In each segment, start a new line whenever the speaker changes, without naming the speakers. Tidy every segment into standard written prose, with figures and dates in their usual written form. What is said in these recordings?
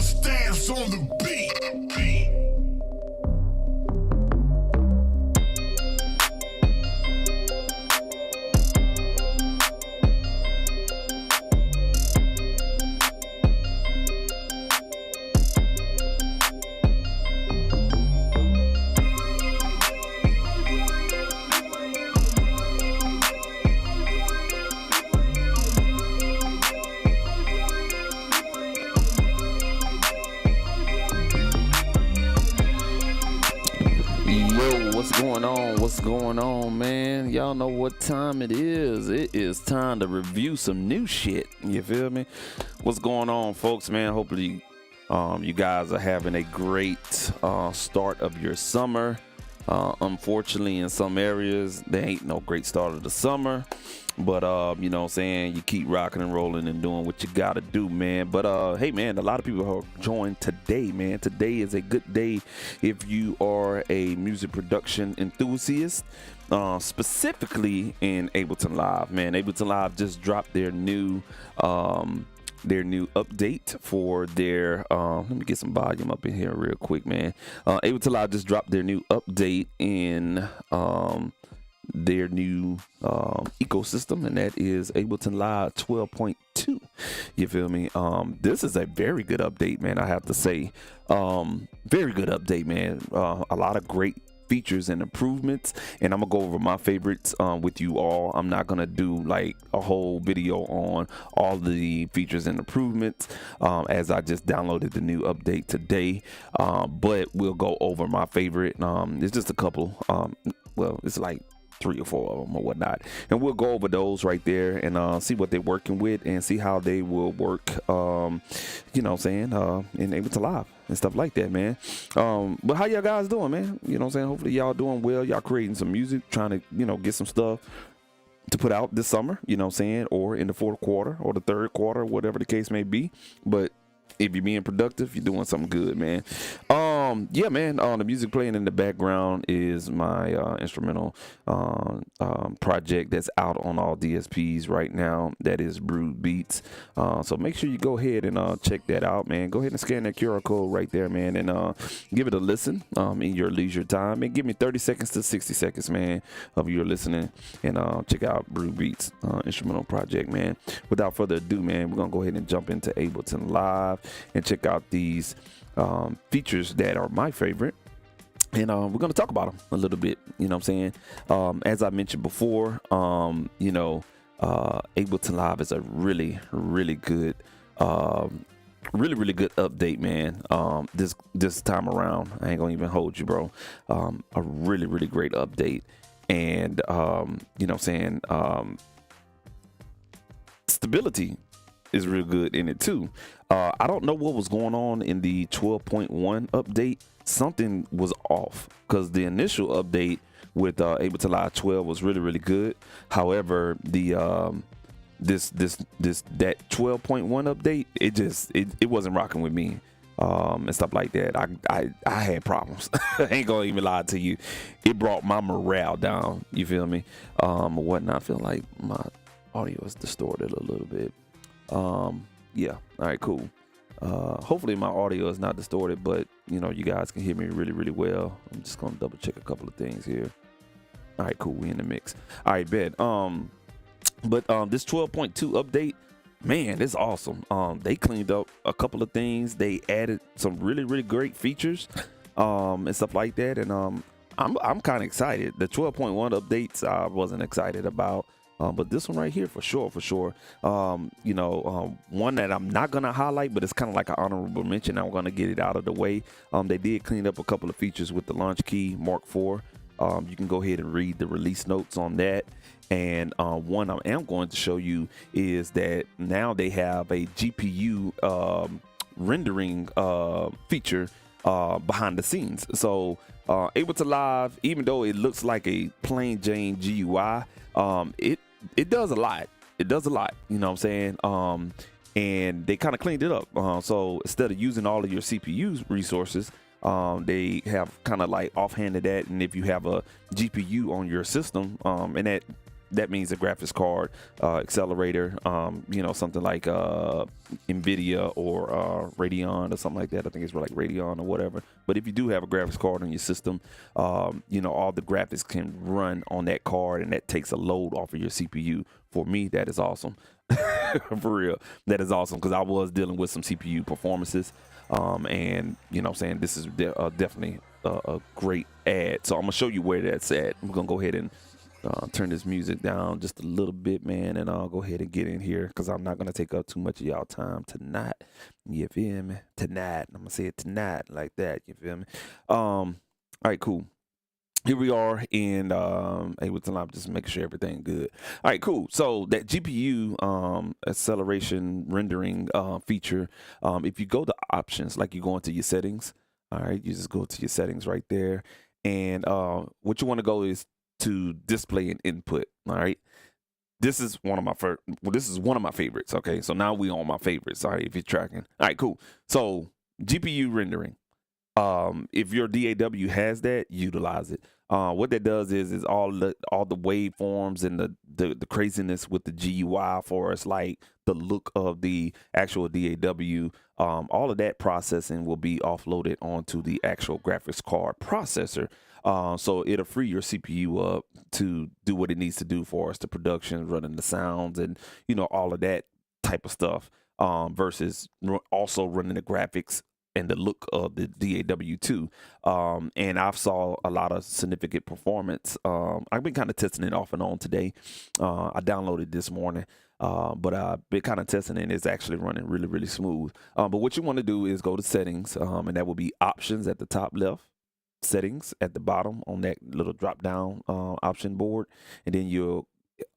stance on the beat.
What's going on, man? Y'all know what time it is. It is time to review some new shit. You feel me? What's going on, folks, man? Hopefully you guys are having a great start of your summer. Unfortunately, in some areas there ain't no great start of the summer, but you know what I'm saying, you keep rocking and rolling and doing what you gotta do, man. But hey, man, a lot of people have joined today, man. Today is a good day if you are a music production enthusiast, specifically in Ableton Live, man. Ableton Live just dropped their new update for their let me get some volume up in here real quick, man. Ableton Live just dropped their new update in their new ecosystem, and that is Ableton Live 12.2. You feel me? This is a very good update, man. I have to say, very good update, man. A lot of great features and improvements, and I'm gonna go over my favorites with you all. I'm not gonna do like a whole video on all the features and improvements as I just downloaded the new update today, but we'll go over my favorite. It's just a couple, well, it's like 3 or 4 of them or whatnot, and we'll go over those right there and see what they're working with and see how they will work, you know what I'm saying, in Ableton Live and stuff like that, man. But how y'all guys doing, man? You know what I'm saying? Hopefully y'all doing well. Y'all creating some music, trying to, you know, get some stuff to put out this summer, you know what I'm saying, or in the 4th quarter or the 3rd quarter, whatever the case may be. But if you're being productive, you're doing something good, man. Yeah, man, the music playing in the background is my instrumental project that's out on all DSPs right now. That is Brood Beats. So make sure you go ahead and check that out, man. Go ahead and scan that QR code right there, man, and give it a listen in your leisure time. And give me 30 seconds to 60 seconds, man, of your listening, and check out Brood Beats instrumental project, man. Without further ado, man, we're gonna go ahead and jump into Ableton Live and check out these features that are my favorite, and we're going to talk about them a little bit, you know what I'm saying. As I mentioned before, you know, Ableton Live is a really good really good update, man. This time around, I ain't gonna even hold you, bro. A really great update, and you know what I'm saying, stability is real good in it too. I don't know what was going on in the 12.1 update. Something was off, because the initial update with Ableton Live 12 was really good. However, the that 12.1 update, it wasn't rocking with me, and stuff like that. I had problems. I ain't gonna even lie to you. It brought my morale down, you feel me, or whatnot. I feel like my audio is distorted a little bit. Yeah, all right, cool. Hopefully my audio is not distorted, but you know, you guys can hear me really well. I'm just gonna double check a couple of things here. All right, cool, we in the mix. All right, bet. But this 12.2 update, man, it's awesome. They cleaned up a couple of things. They added some really great features and stuff like that, and I'm kind of excited. The 12.1 updates I wasn't excited about, but this one right here for sure. You know, one that I'm not gonna highlight, but it's kind of like an honorable mention. I'm gonna get it out of the way. They did clean up a couple of features with the launch key Mark IV. You can go ahead and read the release notes on that. And one I am going to show you is that now they have a GPU rendering feature behind the scenes. So Ableton Live, even though it looks like a plain Jane GUI, it does a lot. It does a lot, you know what I'm saying? And they kind of cleaned it up. So instead of using all of your CPU resources, they have kind of like offhanded that. And if you have a GPU on your system, and that means a graphics card accelerator, something like NVIDIA or Radeon or something like that. I think it's like Radeon or whatever. But if you do have a graphics card on your system, all the graphics can run on that card, and that takes a load off of your CPU. For me, that is awesome. For real, that is awesome, because I was dealing with some CPU performances, and this is definitely a great ad. So I'm gonna show you where that's at. I'm gonna go ahead and turn this music down just a little bit, man, and I'll go ahead and get in here, because I'm not gonna take up too much of y'all time tonight. You feel me? Tonight. I'm gonna say it tonight like that. You feel me? All right, cool. Here we are in Ableton Live, just making sure everything good. All right, cool. So that GPU acceleration rendering feature, if you go to options, like you go into your settings, all right, you just go to your settings right there, and what you want to go is to display an input. All right, this is one of my favorites. Okay, so now we on my favorites. All right, if you're tracking. All right, cool. So GPU rendering. If your DAW has that, utilize it. What that does is all the waveforms and the craziness with the GUI for us, like the look of the actual DAW, all of that processing will be offloaded onto the actual graphics card processor. So it'll free your CPU up to do what it needs to do for us, the production, running the sounds, and all of that type of stuff, versus also running the graphics and the look of the DAW too. And I've saw a lot of significant performance. I've been kind of testing it off and on today. I downloaded this morning, but I've been kind of testing it. It's actually running really, really smooth. But what you want to do is go to settings, and that will be options at the top left, settings at the bottom on that little drop down option board. And then you'll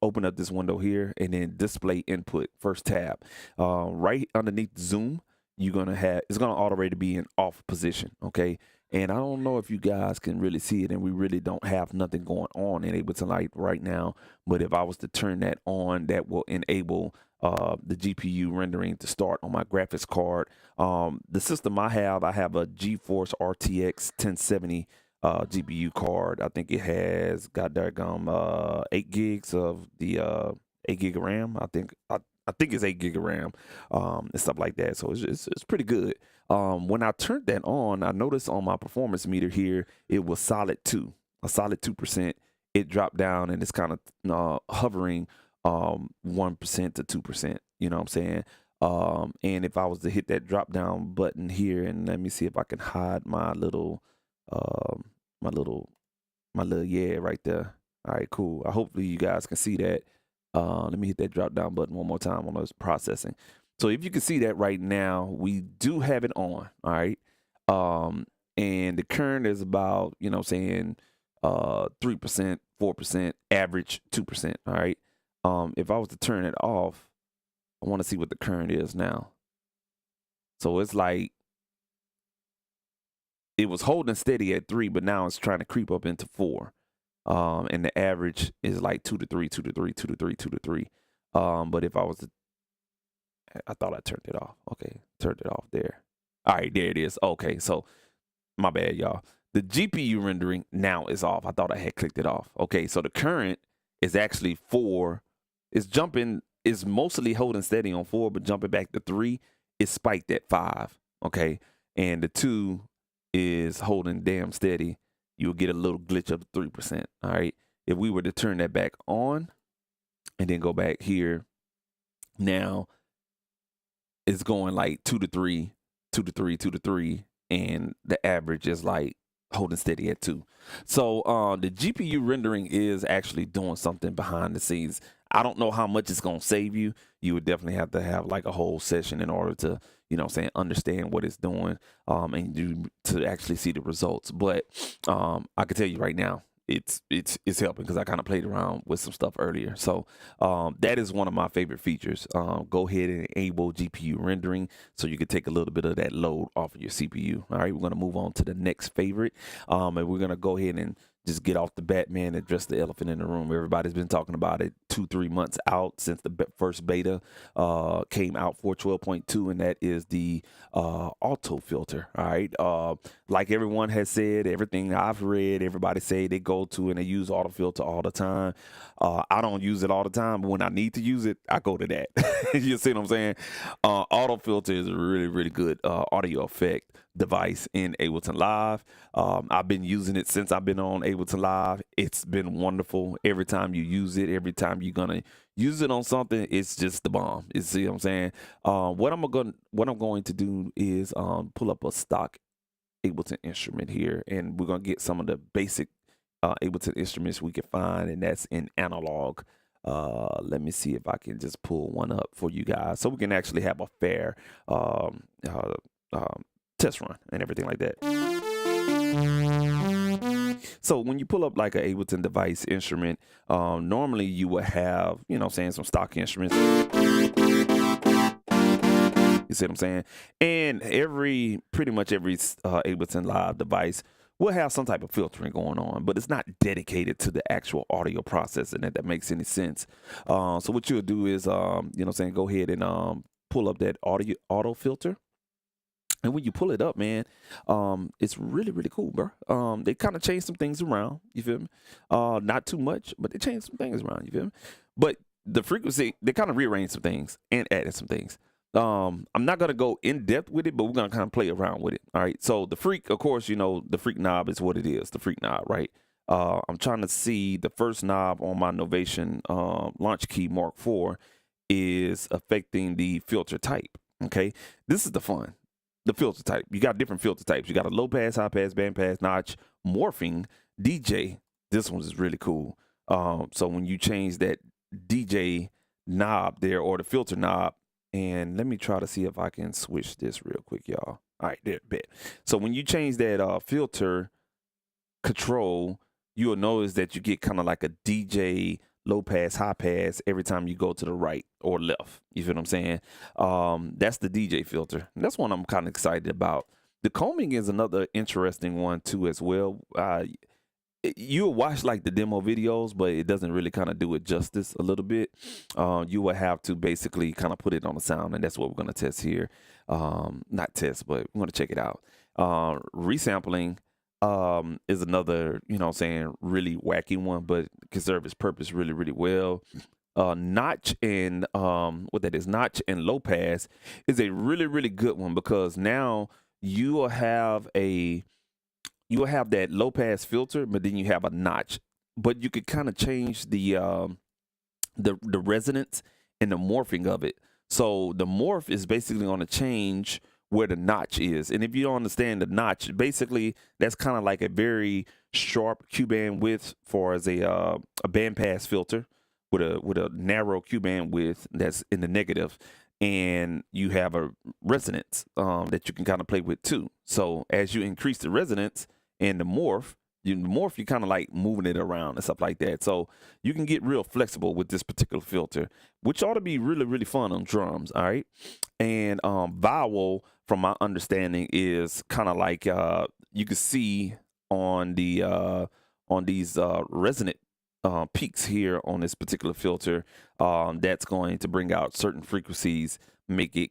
open up this window here, and then display input, first tab. Right underneath zoom, it's gonna already be in off position. Okay, and I don't know if you guys can really see it, and we really don't have nothing going on in Ableton Live right now, but if I was to turn that on, that will enable the GPU rendering to start on my graphics card. The system I have a GeForce RTX 1070 GPU card. I think it has got 8 gigs of the 8 gig of RAM. I think it's 8 gig of RAM, and stuff like that. So it's pretty good. When I turned that on, I noticed on my performance meter here, it was solid 2%. It dropped down, and it's kind of hovering 1% to 2%. You know what I'm saying? And if I was to hit that drop down button here, and let me see if I can hide my little yeah right there. All right, cool. Hopefully you guys can see that. Let me hit that drop down button one more time on those processing. So if you can see that right now, we do have it on. All right. And the current is about, 3%, 4%, average 2%. All right. If I was to turn it off, I want to see what the current is now. So it's like it was holding steady at 3, but now it's trying to creep up into 4. And the average is like 2 to 3, 2 to 3, 2 to 3, 2 to 3. But if I was to, I thought I turned it off. Okay, turned it off there. All right, there it is. Okay, so my bad, y'all. The GPU rendering now is off. I thought I had clicked it off. Okay, so the current is actually 4. It's jumping, it's mostly holding steady on 4, but jumping back to 3, it's spiked at 5. Okay, and the 2 is holding damn steady. You'll get a little glitch of 3%. All right. If we were to turn that back on and then go back here, now it's going like 2 to 3, 2 to 3, 2 to 3, and the average is like holding steady at 2. So the GPU rendering is actually doing something behind the scenes. I don't know how much it's going to save you. You would definitely have to have like a whole session in order to, understand what it's doing, and to actually see the results. But I can tell you right now, it's helping, because I kind of played around with some stuff earlier. So that is one of my favorite features. Go ahead and enable GPU rendering so you can take a little bit of that load off of your CPU. All right, we're going to move on to the next favorite, and we're going to go ahead and just get off the bat, man, address the elephant in the room. Everybody's been talking about it 2-3 months out since the first beta came out for 12.2, and that is the auto filter. All right. Like everyone has said, everything I've read, everybody say they go to and they use auto filter all the time. I don't use it all the time, but when I need to use it, I go to that. You see what I'm saying? Auto filter is a really, really good audio effect device in Ableton Live. I've been using it since I've been on Ableton Live. It's been wonderful. Every time you use it, every time you're gonna use it on something, it's just the bomb. You see what I'm saying? What I'm going to do is pull up a stock Ableton instrument here, and we're gonna get some of the basic Ableton instruments we can find, and that's in analog. Let me see if I can just pull one up for you guys so we can actually have a fair test run and everything like that. So when you pull up like an Ableton device instrument, normally you will have, you know, saying some stock instruments. You see what I'm saying? And pretty much every Ableton Live device will have some type of filtering going on, but it's not dedicated to the actual audio processing, if that makes any sense. So what you'll do is, you know what I'm saying, go ahead and pull up that auto filter. And when you pull it up, man, it's really, really cool, bro. They kind of changed some things around, you feel me? Not too much, but they changed some things around, you feel me? But the frequency, they kind of rearranged some things and added some things. I'm not going to go in depth with it, but we're going to kind of play around with it. All right. So the freak, of course, you know, the freak knob is what it is, the freak knob, right? I'm trying to see the first knob on my Novation Launch Key Mark IV is affecting the filter type. Okay. This is the fun. The filter type. You got different filter types. You got a low pass, high pass, band pass, notch, morphing, DJ. This one is really cool. So when you change that DJ knob there, or the filter knob, and let me try to see if I can switch this real quick, y'all. All right, there, bet. So when you change that filter control, you'll notice that you get kind of like a DJ low pass, high pass every time you go to the right or left. You feel what I'm saying? That's the DJ filter. And that's one I'm kind of excited about. The combing is another interesting one too as well. You'll watch like the demo videos, but it doesn't really kind of do it justice a little bit. You will have to basically kind of put it on the sound, and that's what we're going to test here. Not test, but we're going to check it out. Resampling is another, you know what I'm saying, really wacky one, but can serve its purpose really, really well. Notch and what that is, notch and low pass is a really, really good one, because now you will have that low pass filter, but then you have a notch, but you could kind of change the resonance and the morphing of it. So the morph is basically going to change where the notch is. And if you don't understand the notch, basically that's kind of like a very sharp Q band width for as a band pass filter with a narrow Q band width that's in the negative. And you have a resonance that you can kind of play with too. So as you increase the resonance and the morph, you kind of like moving it around and stuff like that. So you can get real flexible with this particular filter, which ought to be really, really fun on drums. All right. And vowel, from my understanding, is kind of like you can see on the on these resonant peaks here on this particular filter, that's going to bring out certain frequencies, make it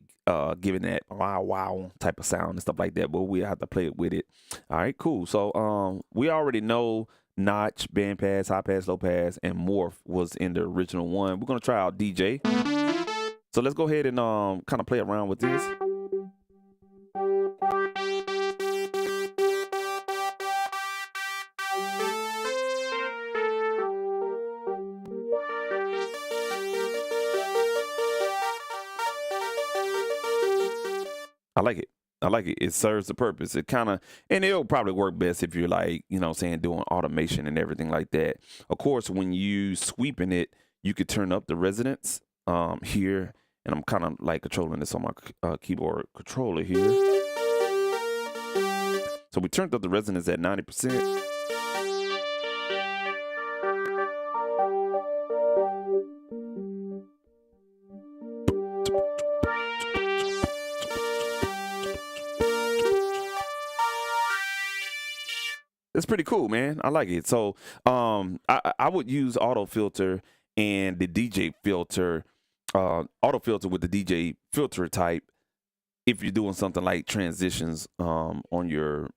giving that wow type of sound and stuff like that, but we have to play it with it. All right, cool. So we already know notch, band pass, high pass, low pass, and morph was in the original one. We're gonna try out DJ. So let's go ahead and kind of play around with this. I like it. I like it. It serves the purpose. It kind of, and it'll probably work best if you're like, you know what I'm saying, doing automation and everything like that. Of course, when you sweeping it, you could turn up the resonance here. And I'm kind of like controlling this on my keyboard controller here. So we turned up the resonance at 90%. it's pretty cool, man. I like it. So I would use auto filter and the DJ filter, auto filter with the DJ filter type if you're doing something like transitions on your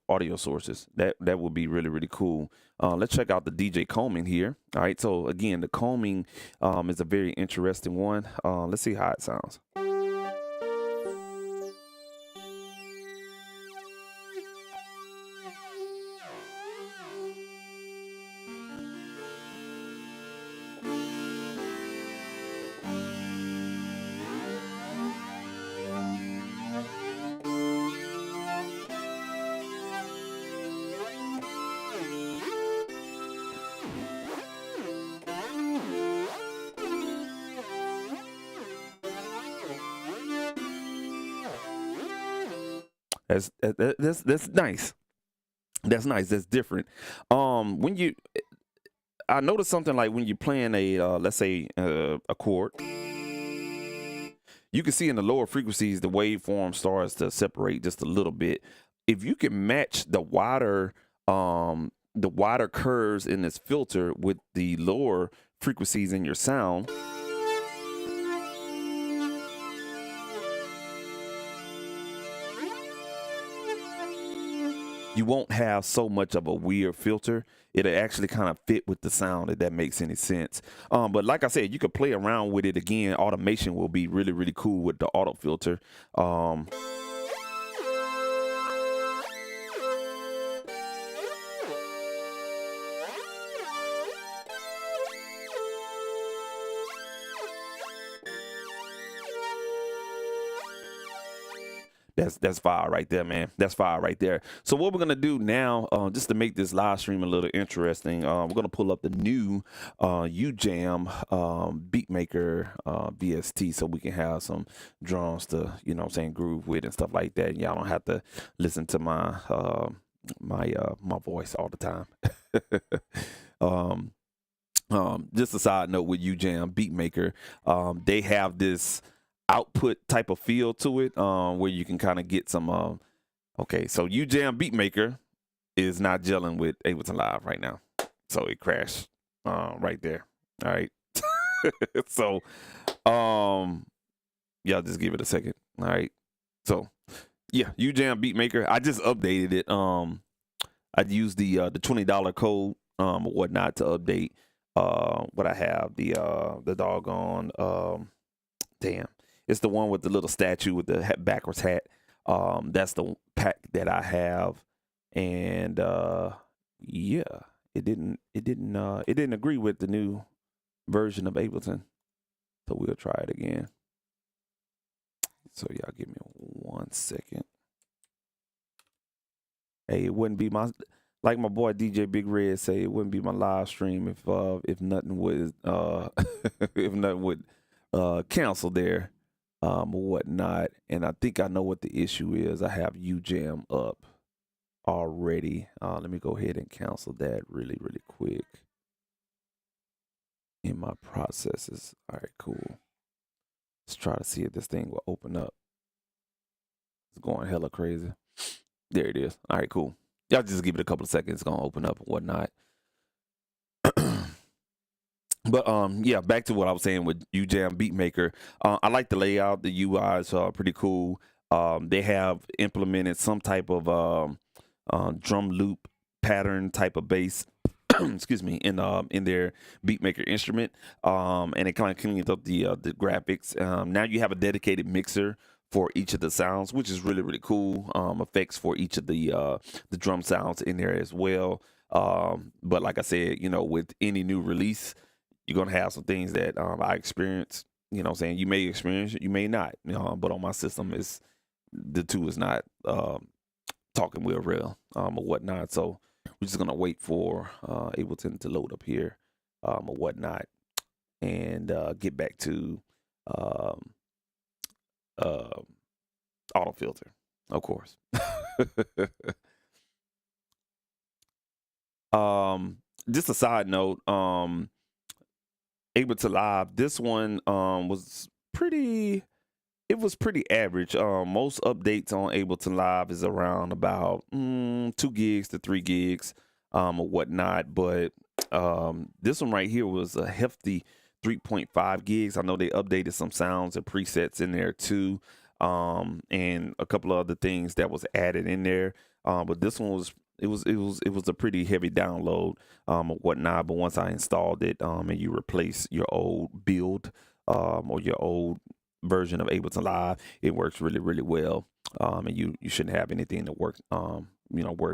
audio sources. That would be really, really cool. Let's check out the DJ combing here. All right, so again, the combing is a very interesting one. Let's see how it sounds. That's nice. That's nice. That's different. When you, I noticed something like when you're playing a, let's say a chord, you can see in the lower frequencies the waveform starts to separate just a little bit. If you can match the wider curves in this filter with the lower frequencies in your sound, you won't have so much of a weird filter. It'll actually kind of fit with the sound, if that makes any sense. But like I said, you could play around with it again. Automation will be really, really cool with the auto filter. That's fire right there, man. That's fire right there. So what we're gonna do now, just to make this live stream a little interesting, we're gonna pull up the new UJam Beatmaker VST, so we can have some drums to, you know what I'm saying, groove with and stuff like that. Y'all don't have to listen to my my voice all the time. Just a side note with UJam Beatmaker, they have this output type of feel to it, where you can kind of get some okay, so UJam Beatmaker is not gelling with Ableton Live right now, so it crashed right there. All right. So y'all just give it a second. All right, so yeah, UJam Beatmaker, I just updated it. I used the $20 code or whatnot to update what I have, the doggone damn, it's the one with the little statue with the backwards hat. That's the pack that I have, and yeah, it didn't agree with the new version of Ableton, so we'll try it again. So y'all give me 1 second. Hey, it wouldn't be my, like my boy DJ Big Red say, it wouldn't be my live stream if nothing would if nothing would cancel there. Or whatnot, and I think I know what the issue is. I have UJam up already. Let me go ahead and cancel that really, really quick in my processes. All right, cool. Let's try to see if this thing will open up. It's going hella crazy. There it is. All right, cool. Y'all just give it a couple of seconds. It's gonna open up and whatnot. But yeah, back to what I was saying with UJam Beatmaker. I like the layout. The UI is pretty cool. They have implemented some type of drum loop pattern type of bass, excuse me, in their Beatmaker instrument, and it kind of cleans up the graphics. Now you have a dedicated mixer for each of the sounds, which is really, really cool. Effects for each of the drum sounds in there as well. But like I said, you know, with any new release, you're going to have some things that I experienced, you know what I'm saying? You may experience it, you may not. But on my system, the two is not talking real or whatnot. So we're just going to wait for Ableton to load up here or whatnot and get back to auto filter, of course. Just a side note, Ableton Live, this one was pretty, it was pretty average. Most updates on Ableton Live is around about 2 gigs to 3 gigs, or whatnot. But this one right here was a hefty 3.5 gigs. I know they updated some sounds and presets in there too, and a couple of other things that was added in there. But this one was it was a pretty heavy download, or whatnot. But once I installed it, and you replace your old build, or your old version of Ableton Live, it works really, really well. And you shouldn't have anything to worry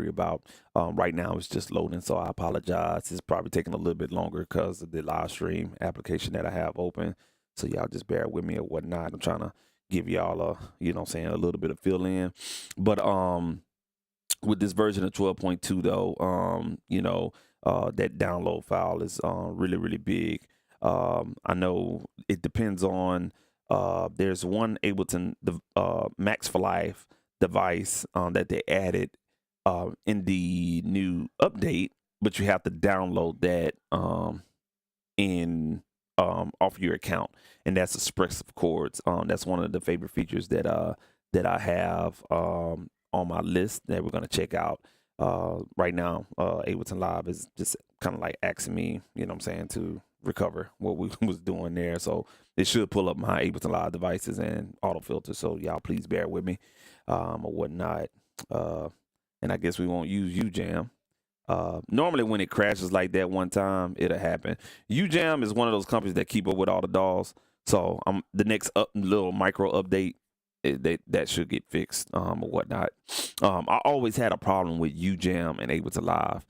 about. Right now it's just loading, so I apologize. It's probably taking a little bit longer because of the live stream application that I have open. So y'all just bear with me or whatnot. I'm trying to give y'all a, a little bit of fill in. But with this version of 12.2 though, that download file is really, really big. I know it depends on, there's one Ableton Max for Life device that they added in the new update, but you have to download that off your account, and that's expressive chords. That's one of the favorite features that I have on my list that we're gonna check out right now. Ableton Live is just kind of like asking me, to recover what we was doing there. So it should pull up my Ableton Live devices and auto filter. So y'all please bear with me or whatnot. And I guess we won't use UJam. Normally when it crashes like that one time, it'll happen. UJam is one of those companies that keep up with all the dolls. So the next little micro update, that should get fixed or whatnot. I always had a problem with UJam and Ableton Live.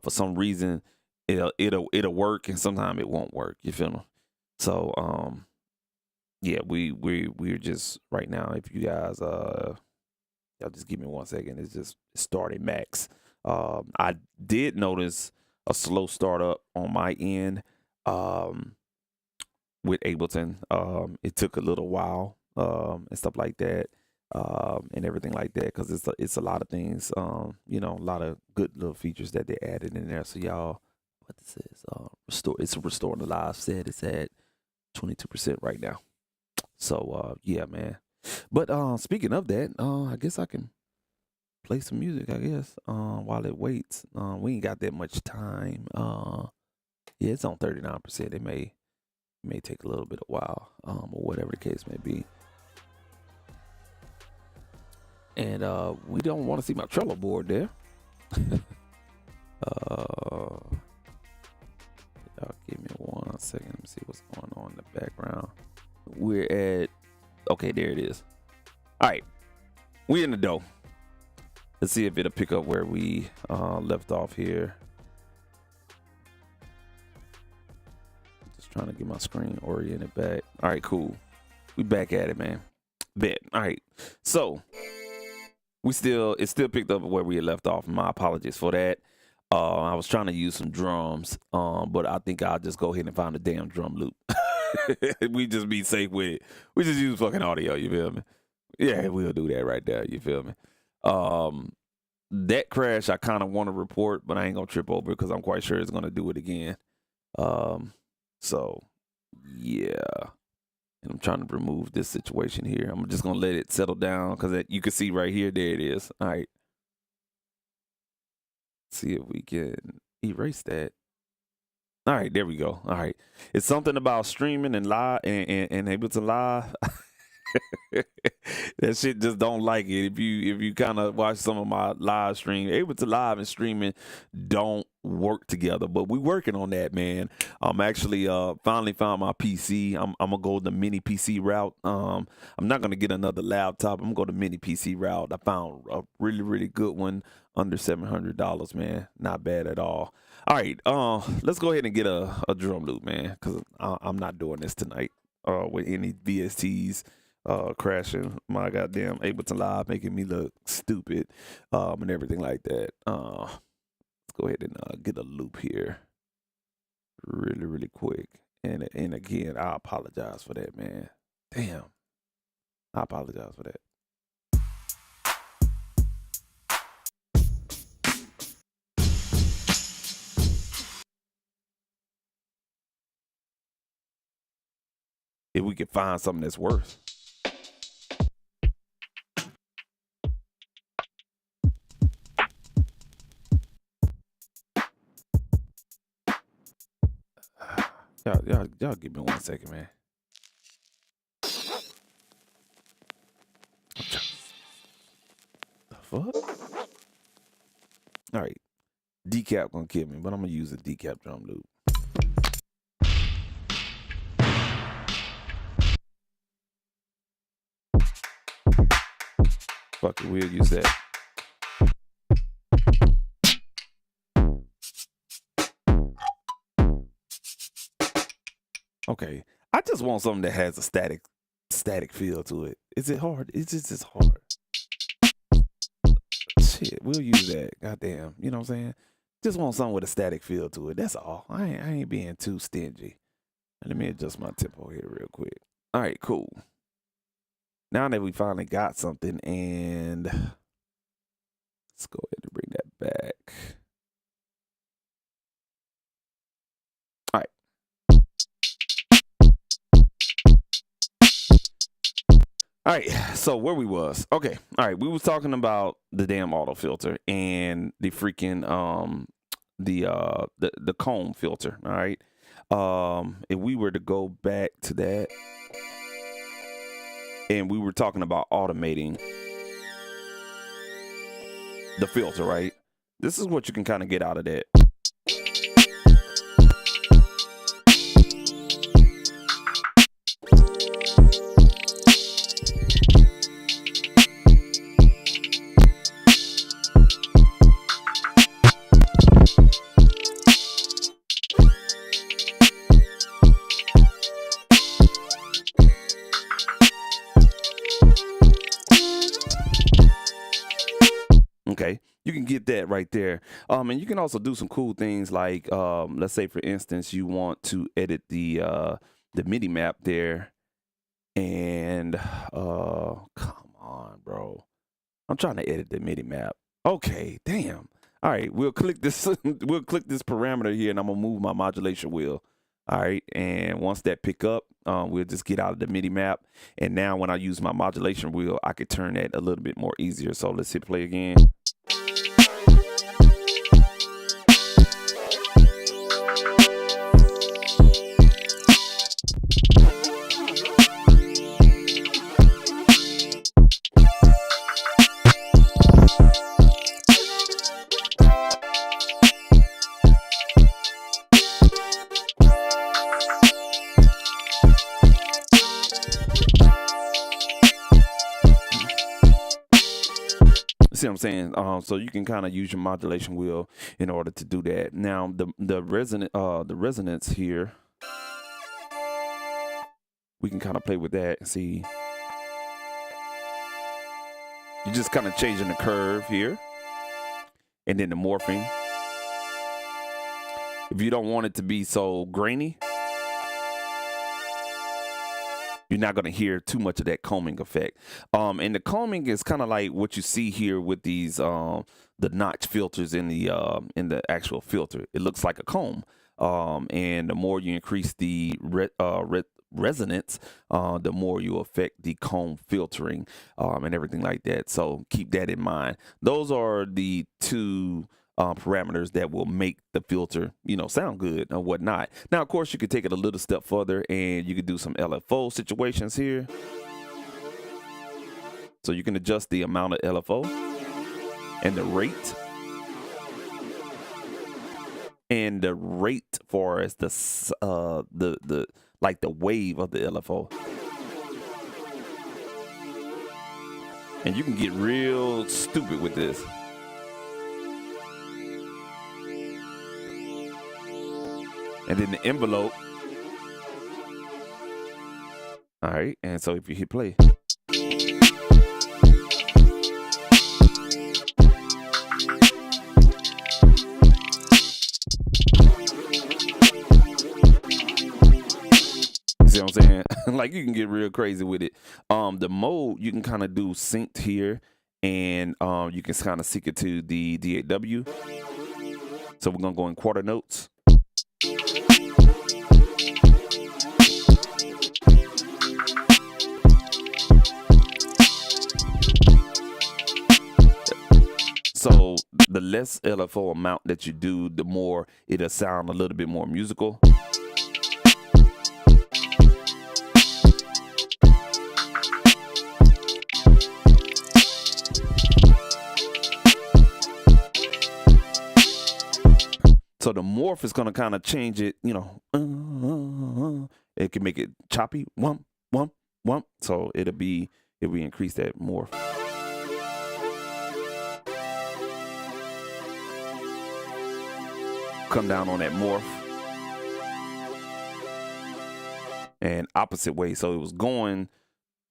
For some reason, it'll work and sometimes it won't work. You feel me? So yeah, we're just right now. If you guys y'all just give me 1 second. It's just starting max. I did notice a slow startup on my end with Ableton. It took a little while and stuff like that, and everything like that, because it's a lot of things, a lot of good little features that they added in there. So y'all, what this is, it's restoring the live set. It's at 22% right now. So yeah, man. But speaking of that, I guess I can play some music, I guess, while it waits. We ain't got that much time. Yeah, it's on 39%. It may take a little bit of while, or whatever the case may be. And we don't want to see my Trello board there. Y'all give me 1 second. Let me see what's going on in the background. We're at, okay, there it is. All right, we in the dough. Let's see if it'll pick up where we left off here. Just trying to get my screen oriented back. All right, cool. We back at it, man. Bet. All right, so it still picked up where we had left off. My apologies for that. I was trying to use some drums, but I think I'll just go ahead and find a damn drum loop. We just be safe with it. We just use fucking audio, you feel me? Yeah, we'll do that right there, you feel me? That crash I kind of want to report, but I ain't gonna trip over because I'm quite sure it's gonna do it again. So yeah. And I'm trying to remove this situation here. I'm just gonna let it settle down because you can see right here, there it is. All right. See if we can erase that. All right, there we go. All right. It's something about streaming and live and Ableton Live. That shit just don't like it. If you kind of watch some of my live stream, Ableton Live and streaming don't work together, but we working on that, man. I'm actually finally found my PC. I'm gonna go the mini PC route. I'm not gonna get another laptop. I'm gonna go the mini PC route. I found a really, really good one under $700, man. Not bad at all. All right, let's go ahead and get a drum loop, man, because I'm not doing this tonight with any VSTs crashing my goddamn Ableton Live, making me look stupid and everything like that. Let's go ahead and get a loop here really, really quick. And again, I apologize for that, man. Damn. I apologize for that. If we could find something that's worse. y'all give me 1 second, man. The fuck? All right. Decap gonna kill me, but I'm gonna use a decap drum loop. Fuck it, we'll use that. Okay, I just want something that has a static feel to it. Is it hard? It's just hard. Shit, we'll use that. Goddamn, you know what I'm saying? Just want something with a static feel to it. That's all. I ain't being too stingy. Let me adjust my tempo here real quick. All right, cool. Now that we finally got something, and let's go ahead and bring that back. All right. All right, so where we was. Okay, all right, we was talking about the damn auto filter and the freaking the comb filter, all right? If we were to go back to that, and we were talking about automating the filter, right? This is what you can kind of get out of that. Okay, you can get that right there. And you can also do some cool things like, let's say for instance, you want to edit the MIDI map there, and come on, bro, I'm trying to edit the MIDI map. Okay, damn. All right, we'll click this. We'll click this parameter here, and I'm gonna move my modulation wheel. All right, and once that pick up, we'll just get out of the MIDI map. And now when I use my modulation wheel, I could turn that a little bit more easier. So let's hit play again. See what I'm saying? So you can kind of use your modulation wheel in order to do that. Now the resonance here, we can kind of play with that and see. You're just kind of changing the curve here, and then the morphing. If you don't want it to be so grainy, you're not going to hear too much of that combing effect. And the combing is kind of like what you see here with these the notch filters in the actual filter. It looks like a comb. And the more you increase the resonance, the more you affect the comb filtering and everything like that. So keep that in mind. Those are the two parameters that will make the filter, sound good or whatnot. Now, of course, you could take it a little step further, and you could do some LFO situations here. So you can adjust the amount of LFO and the rate. And the rate for as the like the wave of the LFO. And you can get real stupid with this. And then the envelope. All right, and so if you hit play. See what I'm saying? Like, you can get real crazy with it. The mode, you can kind of do synced here, and you can kind of sync it to the DAW. So we're gonna go in quarter notes. So the less LFO amount that you do, the more it'll sound a little bit more musical. So the morph is going to kind of change it, you know, it can make it choppy, wump, wump, wump. So it'll be, if we increase that morph. Come down on that morph. And opposite way. So it was going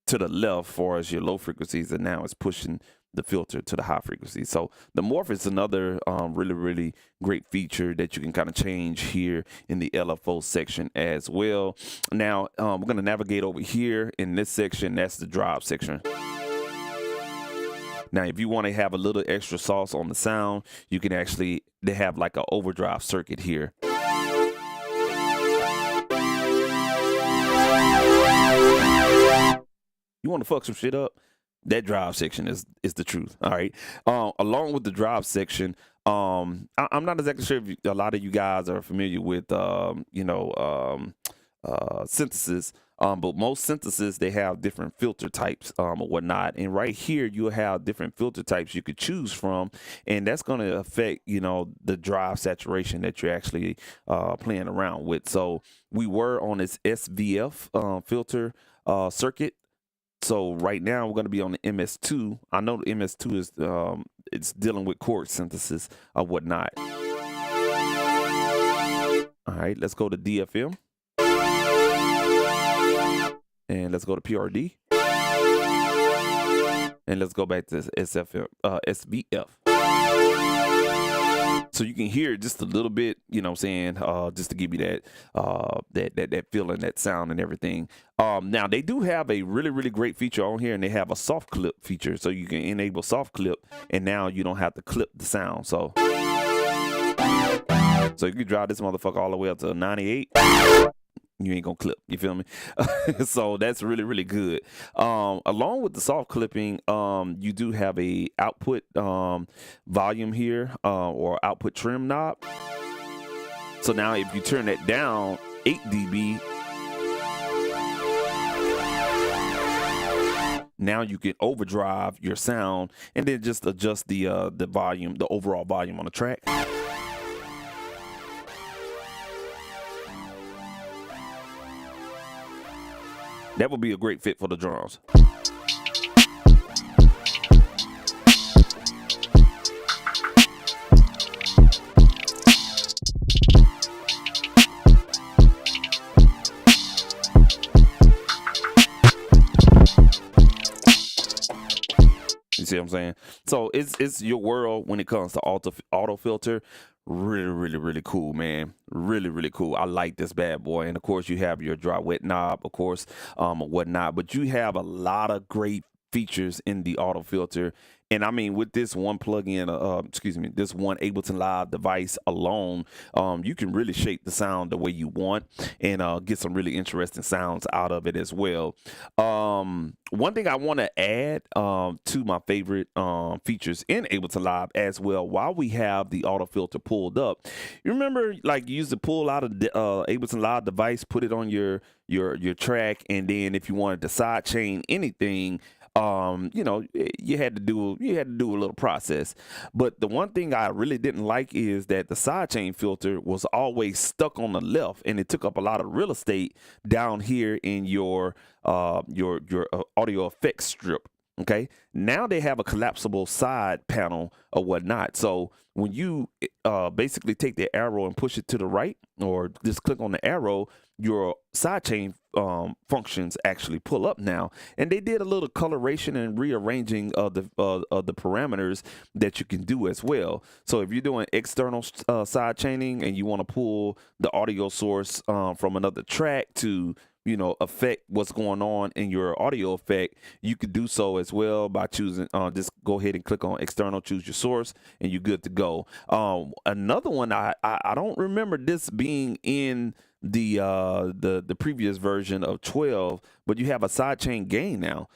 to the left for as your low frequencies, and now it's pushing the filter to the high frequency. So the morph is another really great feature that you can kind of change here in the LFO section as well. Now we're going to navigate over here in this section. That's the drop section. Now, if you want to have a little extra sauce on the sound, you can actually, they have like an overdrive circuit here. You want to fuck some shit up? That drive section is the truth. All right. Along with the drive section, I'm not exactly sure if a lot of you guys are familiar with, synthesis. But most synthesis, they have different filter types or whatnot. And right here, you'll have different filter types you could choose from. And that's going to affect, you know, the drive saturation that you're actually playing around with. So we were on this SVF filter circuit. So right now we're going to be on the MS2. I know the MS2 is it's dealing with chord synthesis or whatnot. All right, let's go to DFM. And let's go to PRD. And let's go back to SVF. So you can hear just a little bit, you know what I'm saying, just to give you that that feeling, that sound and everything. Now they do have a really great feature on here, and they have a soft clip feature. So you can enable soft clip, and now you don't have to clip the sound. So you can drive this motherfucker all the way up to 98. You ain't gonna clip, you feel me? So that's really good. Along with the soft clipping, you do have a output volume here, or output trim knob. So now if you turn that down 8 dB, now you can overdrive your sound and then just adjust the volume, the overall volume on the track. That would be a great fit for the drums. You see what I'm saying? So it's your world when it comes to auto filter. Really cool, man. Really cool. I like this bad boy. And of course you have your dry wet knob, of course, whatnot, but you have a lot of great features in the auto filter. And I mean, with this one plugin, this one Ableton Live device alone, you can really shape the sound the way you want and get some really interesting sounds out of it as well. One thing I want to add to my favorite features in Ableton Live as well, while we have the auto filter pulled up, you remember like you used to pull out a Ableton Live device, put it on your track, and then if you wanted to side chain anything, you know, you had to do a little process. But the one thing I really didn't like is that the sidechain filter was always stuck on the left, and it took up a lot of real estate down here in your audio effects strip. Okay, now they have a collapsible side panel or whatnot. So when you basically take the arrow and push it to the right, or just click on the arrow, your sidechain functions actually pull up now. And they did a little coloration and rearranging of the parameters that you can do as well. So if you're doing external side chaining and you want to pull the audio source from another track to, you know, affect what's going on in your audio effect, you could do so as well by choosing, just go ahead and click on external, choose your source, and you're good to go. Another one, I don't remember this being in the previous version of 12, but you have a sidechain gain now.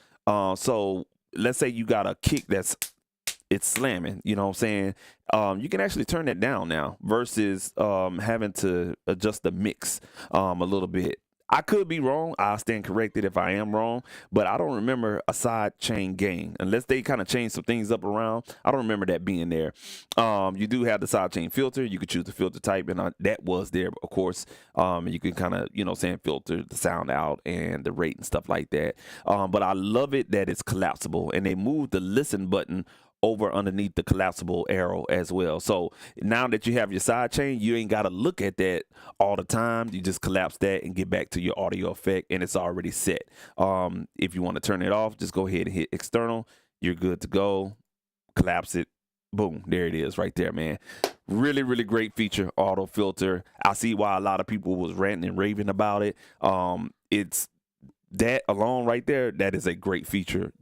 So let's say you got a kick it's slamming, you know what I'm saying? You can actually turn that down now versus having to adjust the mix a little bit. I could be wrong. I'll stand corrected if I am wrong, but I don't remember a side chain gain unless they kind of change some things up around. I don't remember that being there. You do have the side chain filter. You could choose the filter type, and that was there, of course. You can kind of, filter the sound out and the rate and stuff like that. But I love it that it's collapsible, and they moved the listen button over underneath the collapsible arrow as well. So now that you have your side chain, you ain't got to look at that all the time. You just collapse that and get back to your audio effect, and it's already set. If you want to turn it off, just go ahead and hit external. You're good to go. Collapse it. Boom. There it is right there, man. Really, really great feature, auto filter. I see why a lot of people was ranting and raving about it. It's that alone right there. That is a great feature.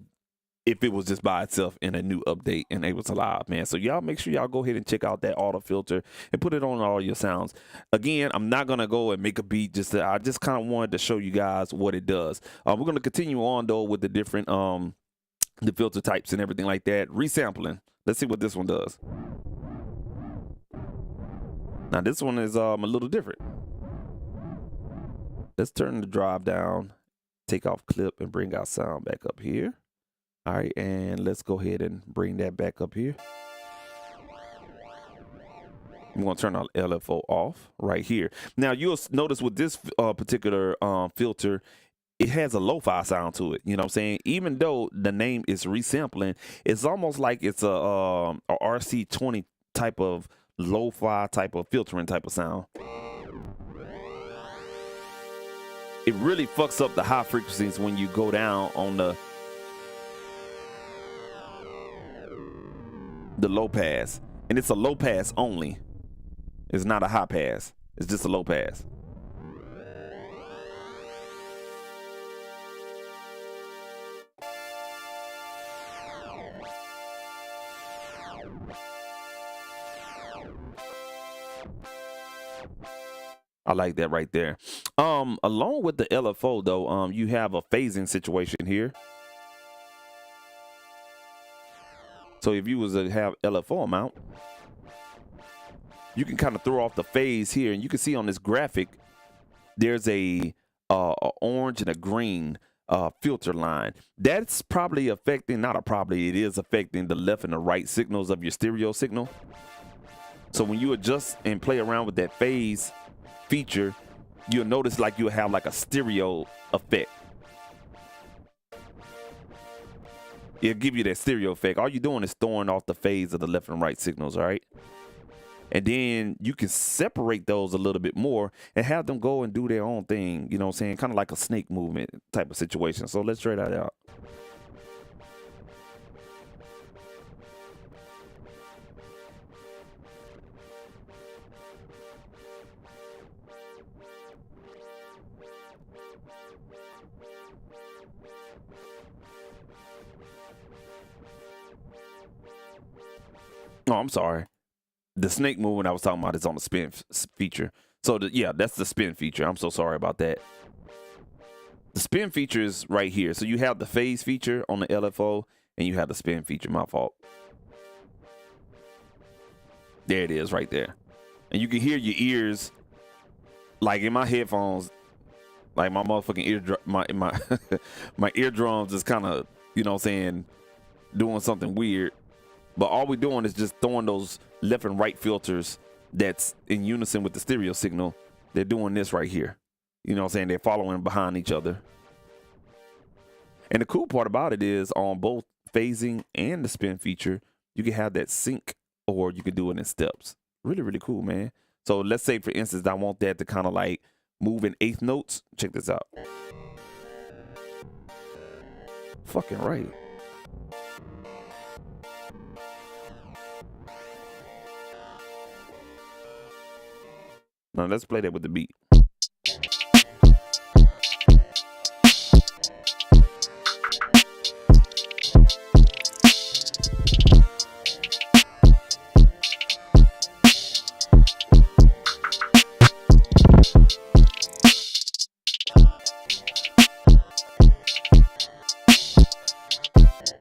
If it was just by itself in a new update in Ableton Live, man. So y'all make sure y'all go ahead and check out that auto filter and put it on all your sounds. Again, I'm not gonna go and make a beat. I just kind of wanted to show you guys what it does. We're gonna continue on though with the different the filter types and everything like that. Resampling. Let's see what this one does. Now this one is a little different. Let's turn the drive down, take off clip, and bring our sound back up here. All right, and let's go ahead and bring that back up here. I'm going to turn our LFO off right here. Now, you'll notice with this particular filter, it has a lo-fi sound to it. You know what I'm saying? Even though the name is resampling, it's almost like it's a RC20 type of lo-fi type of filtering type of sound. It really fucks up the high frequencies when you go down on the low pass, and it's a low pass only. It's not a high pass. It's just a low pass. I like that right there. Along with the LFO though, you have a phasing situation here. So if you was to have LFO amount, you can kind of throw off the phase here, and you can see on this graphic, there's a orange and a green filter line. That's probably affecting, it is affecting the left and the right signals of your stereo signal. So when you adjust and play around with that phase feature, you'll notice like you'll have like a stereo effect. It'll give you that stereo effect. All you're doing is throwing off the phase of the left and right signals, all right? And then you can separate those a little bit more and have them go and do their own thing, you know what I'm saying? Kind of like a snake movement type of situation. So let's try that out. Oh, I'm sorry. The snake movement I was talking about is on the spin feature. So yeah, that's the spin feature. I'm so sorry about that. The spin feature is right here. So you have the phase feature on the LFO, and you have the spin feature. My fault. There it is right there. And you can hear your ears, like in my headphones, like my motherfucking my eardrums is kind of, you know what I'm saying, doing something weird. But all we're doing is just throwing those left and right filters that's in unison with the stereo signal. They're doing this right here. You know what I'm saying? They're following behind each other. And the cool part about it is on both phasing and the spin feature, you can have that sync, or you can do it in steps. Really, really cool, man. So let's say, for instance, I want that to kind of like move in eighth notes. Check this out. Fucking right. Now let's play that with the beat.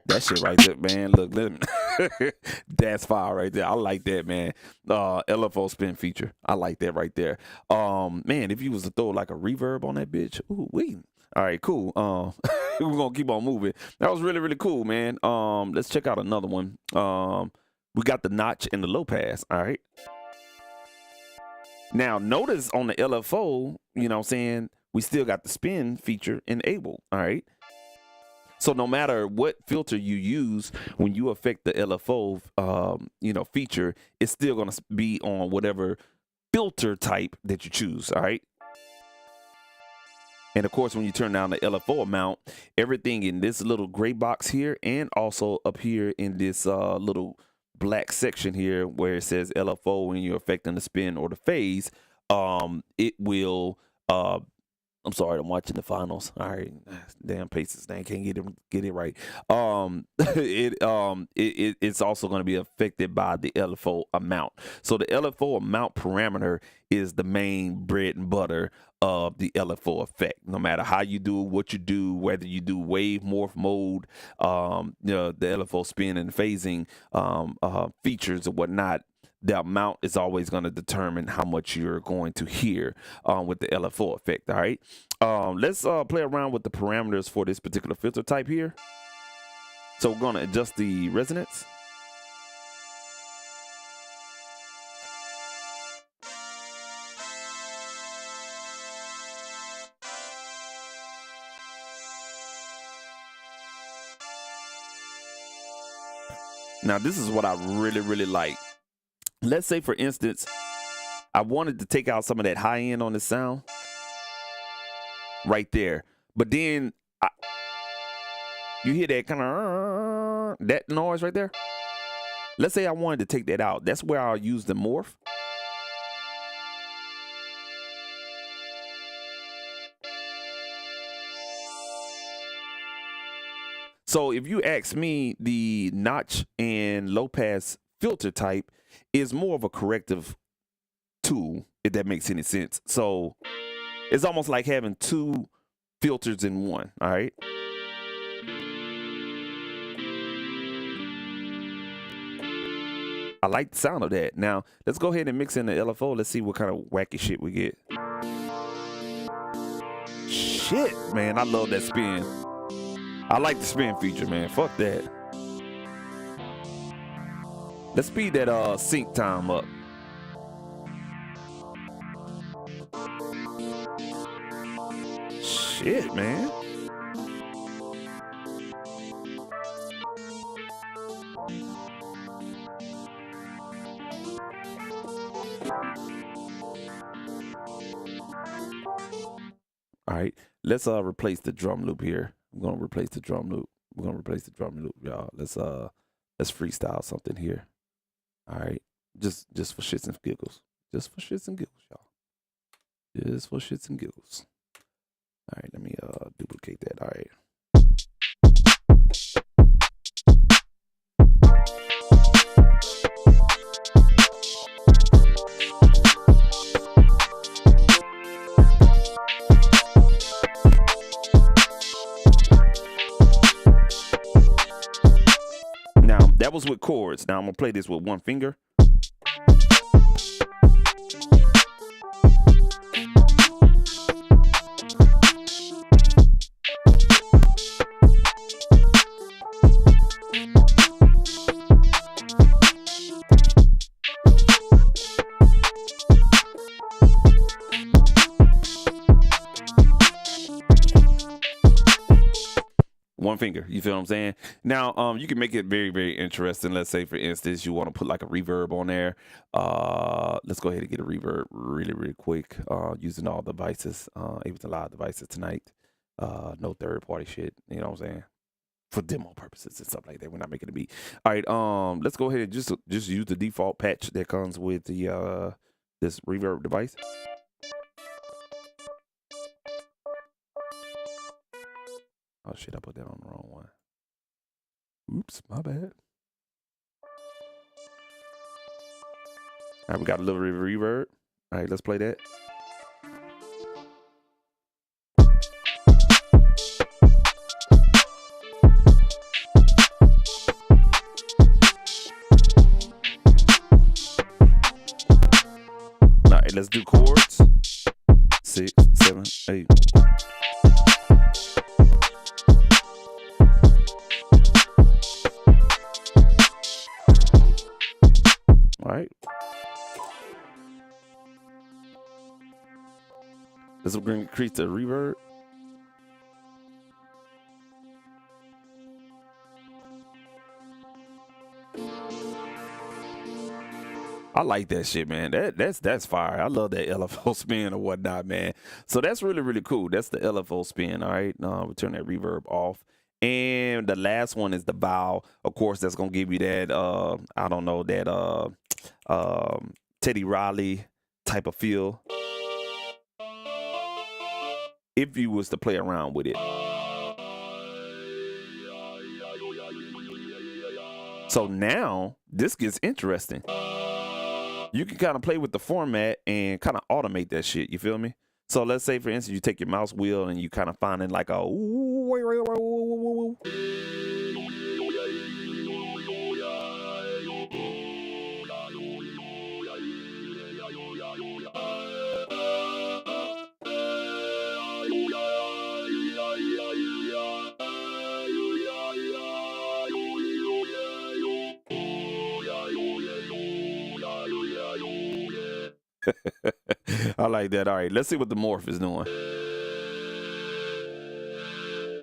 That shit right there, man. Look, let me That's fire right there. I like that, man. LFO spin feature. I like that right there. Man, if you was to throw like a reverb on that bitch, ooh, wait. All right, cool. We're gonna keep on moving. That was really, really cool, man. Let's check out another one. We got the notch and the low pass. All right. Now, notice on the LFO, you know what I'm saying, we still got the spin feature enabled. All right. So no matter what filter you use, when you affect the LFO, feature, it's still going to be on whatever filter type that you choose. All right. And of course, when you turn down the LFO amount, everything in this little gray box here and also up here in this little black section here where it says LFO when you're affecting the spin or the phase, it will I'm sorry, I'm watching the finals. All right, damn Pacers, they can't get it right. It's also going to be affected by the LFO amount. So the LFO amount parameter is the main bread and butter of the LFO effect. No matter how you do what you do, whether you do wave morph mode, the LFO spin and phasing features or whatnot, the amount is always going to determine how much you're going to hear with the LFO effect. All right. Let's play around with the parameters for this particular filter type here. So we're going to adjust the resonance. Now, this is what I really, really like. Let's say, for instance, I wanted to take out some of that high end on the sound right there. But then you hear that kind of that noise right there. Let's say I wanted to take that out. That's where I'll use the morph. So if you ask me, the notch and low pass filter type is more of a corrective tool, if that makes any sense. So it's almost like having two filters in one. All right. I like the sound of that. Now let's go ahead and mix in the LFO. Let's see what kind of wacky shit we get. Shit, man, I love that spin. I like the spin feature, man. Fuck that. Let's speed that sync time up. Shit, man. All right, let's replace the drum loop here. I'm gonna replace the drum loop. We're gonna replace the drum loop, y'all. Let's freestyle something here. All right, just for shits and giggles. Just for shits and giggles, y'all. Just for shits and giggles. All right, let me duplicate that. All right. Now that was with chords. Now I'm gonna play this with one finger. One finger, you feel what I'm saying? Now, you can make it very, very interesting. Let's say, for instance, you want to put like a reverb on there. Let's go ahead and get a reverb really, really quick, using all devices, Ableton Live devices tonight. No third-party shit, you know what I'm saying? For demo purposes and stuff like that. We're not making a beat. All right, let's go ahead and just use the default patch that comes with the this reverb device. Oh shit, I put that on the wrong one. Oops, my bad. All right, we got a little reverb. All right, let's play that. right, let's do chords. 6, 7, 8. All right. This will increase the reverb. I like that shit, man. That's fire. I love that LFO spin or whatnot, man. So that's really, really cool. That's the LFO spin. All right. We turn that reverb off. And the last one is the vowel. Of course, that's gonna give you that I don't know, that Teddy Riley type of feel. If you was to play around with it. So now this gets interesting. You can kind of play with the format and kind of automate that shit. You feel me? So let's say, for instance, you take your mouse wheel and you kind of find it like a ooh. I like that. All right, let's see what the morph is doing.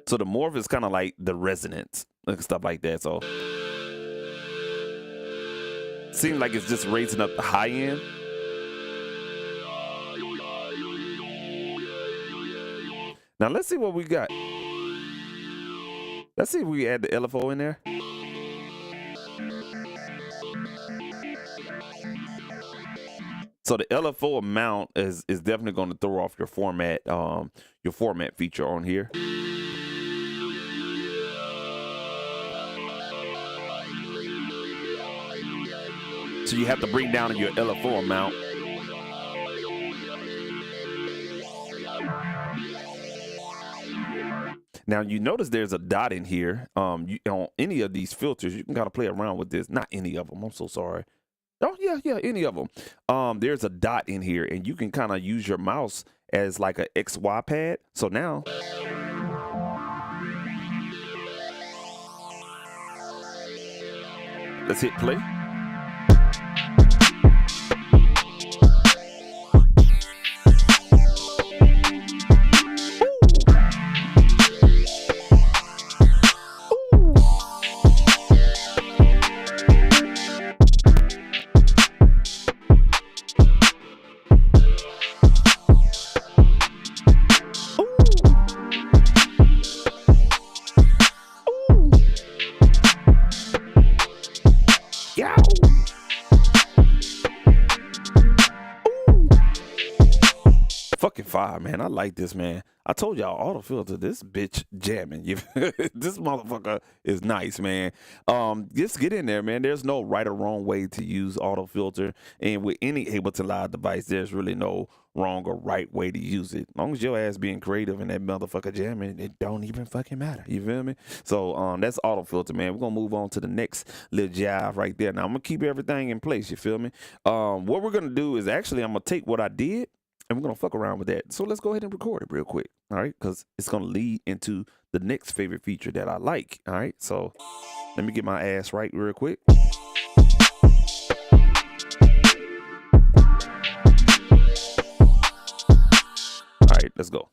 So the morph is kind of like the resonance and stuff like that. So seems like it's just raising up the high end. Now let's see what we got. Let's see if we add the LFO in there. So the LFO amount is definitely going to throw off your format feature on here. So you have to bring down your LFO amount. Now you notice there's a dot in here. On any of these filters, you can kind of play around with this. Not any of them. I'm so sorry. Oh, yeah, any of them. There's a dot in here, and you can kind of use your mouse as like a XY pad. So now, let's hit play. Fucking fire, man. I like this, man. I told y'all auto filter, this bitch jamming. This motherfucker is nice, man. Just get in there, man. There's no right or wrong way to use auto filter, and with any Ableton Live device, there's really no wrong or right way to use it. As long as your ass being creative and that motherfucker jamming, it don't even fucking matter. You feel me? So that's auto filter, man. We're gonna move on to the next little jive right there. Now I'm gonna keep everything in place. You feel me? What we're gonna do is actually I'm gonna take what I did, and we're going to fuck around with that. So let's go ahead and record it real quick. All right. Because it's going to lead into the next favorite feature that I like. All right. So let me get my ass right real quick. All right. Let's go.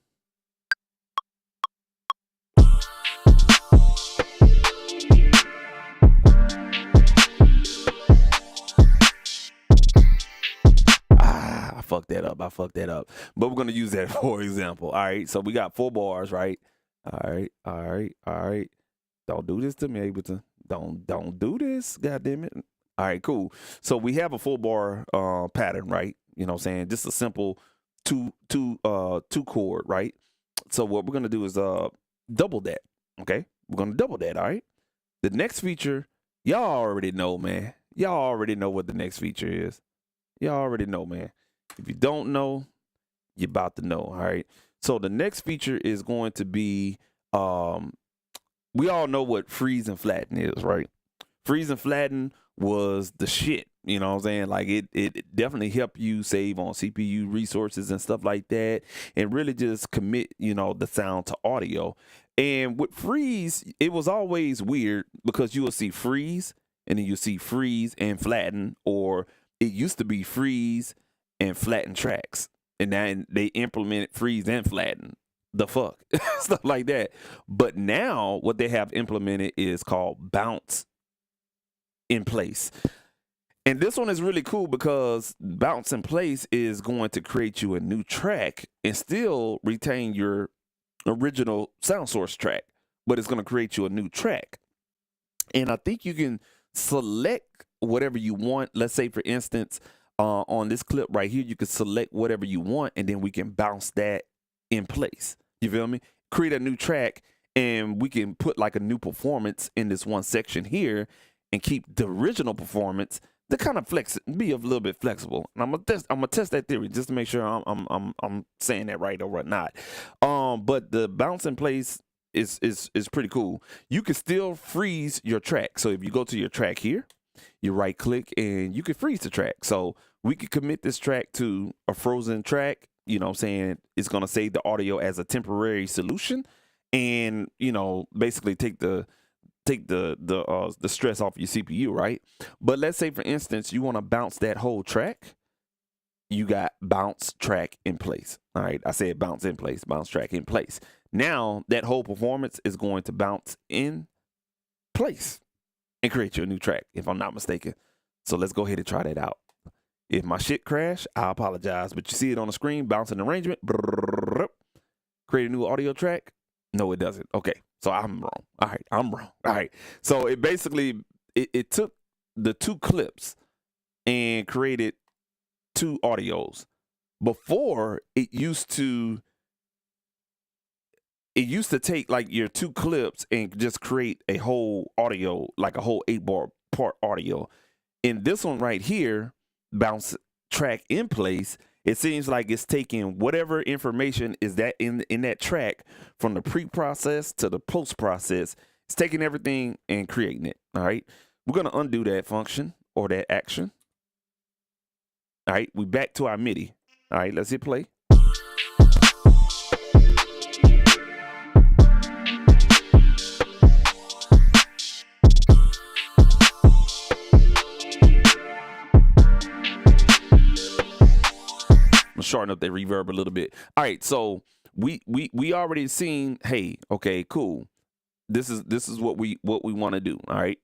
I fucked that up. But we're going to use that for example. All right. So we got 4 bars, right? All right. Don't do this to me, Ableton. Don't do this. God damn it. All right, cool. So we have a 4-bar pattern, right? You know what I'm saying? Just a simple two chord, right? So what we're going to do is double that. Okay? We're going to double that, all right? The next feature, y'all already know, man. Y'all already know what the next feature is. Y'all already know, man. If you don't know, you're about to know, all right? So the next feature is going to be, we all know what freeze and flatten is, right? Freeze and flatten was the shit You know what I'm saying? Like it definitely help you save on CPU resources and stuff like that, and really just commit, the sound to audio. And with freeze, it was always weird because you will see freeze and then you see freeze and flatten, or it used to be freeze and flatten tracks. And then they implemented freeze and flatten. The fuck? Stuff like that. But now what they have implemented is called bounce in place. And this one is really cool because bounce in place is going to create you a new track and still retain your original sound source track, but it's going to create you a new track. And I think you can select whatever you want. Let's say, for instance, on this clip right here, you can select whatever you want, and then we can bounce that in place. You feel me? Create a new track, and we can put like a new performance in this one section here and keep the original performance to kind of be a little bit flexible. And I'm gonna test that theory just to make sure I'm saying that right or whatnot. But the bounce in place is pretty cool. You can still freeze your track. So if you go to your track here, you right click and you can freeze the track. So we could commit this track to a frozen track. You know what I'm saying? It's gonna save the audio as a temporary solution, and basically take the stress off your CPU, right? But let's say, for instance, you want to bounce that whole track. You got bounce track in place. All right, I said bounce in place, bounce track in place. Now that whole performance is going to bounce in place and create you a new track, if I'm not mistaken. So let's go ahead and try that out. If my shit crash, I apologize, but you see it on the screen, bouncing arrangement, create a new audio track. No, it doesn't. Okay, so I'm wrong. All right, I'm wrong. All right, so it basically, it took the two clips and created two audios. Before, it used to take like your two clips and just create a whole audio, like a whole 8-bar part audio. In this one right here, bounce track in place, it seems like it's taking whatever information is that in that track, from the pre-process to the post-process. It's taking everything and creating it. All right, we're gonna undo that function or that action. All right, we back to our MIDI. All right, let's hit play. Shorten up that reverb a little bit. All right, so we already seen. Hey, okay, cool. This is what we want to do. All right,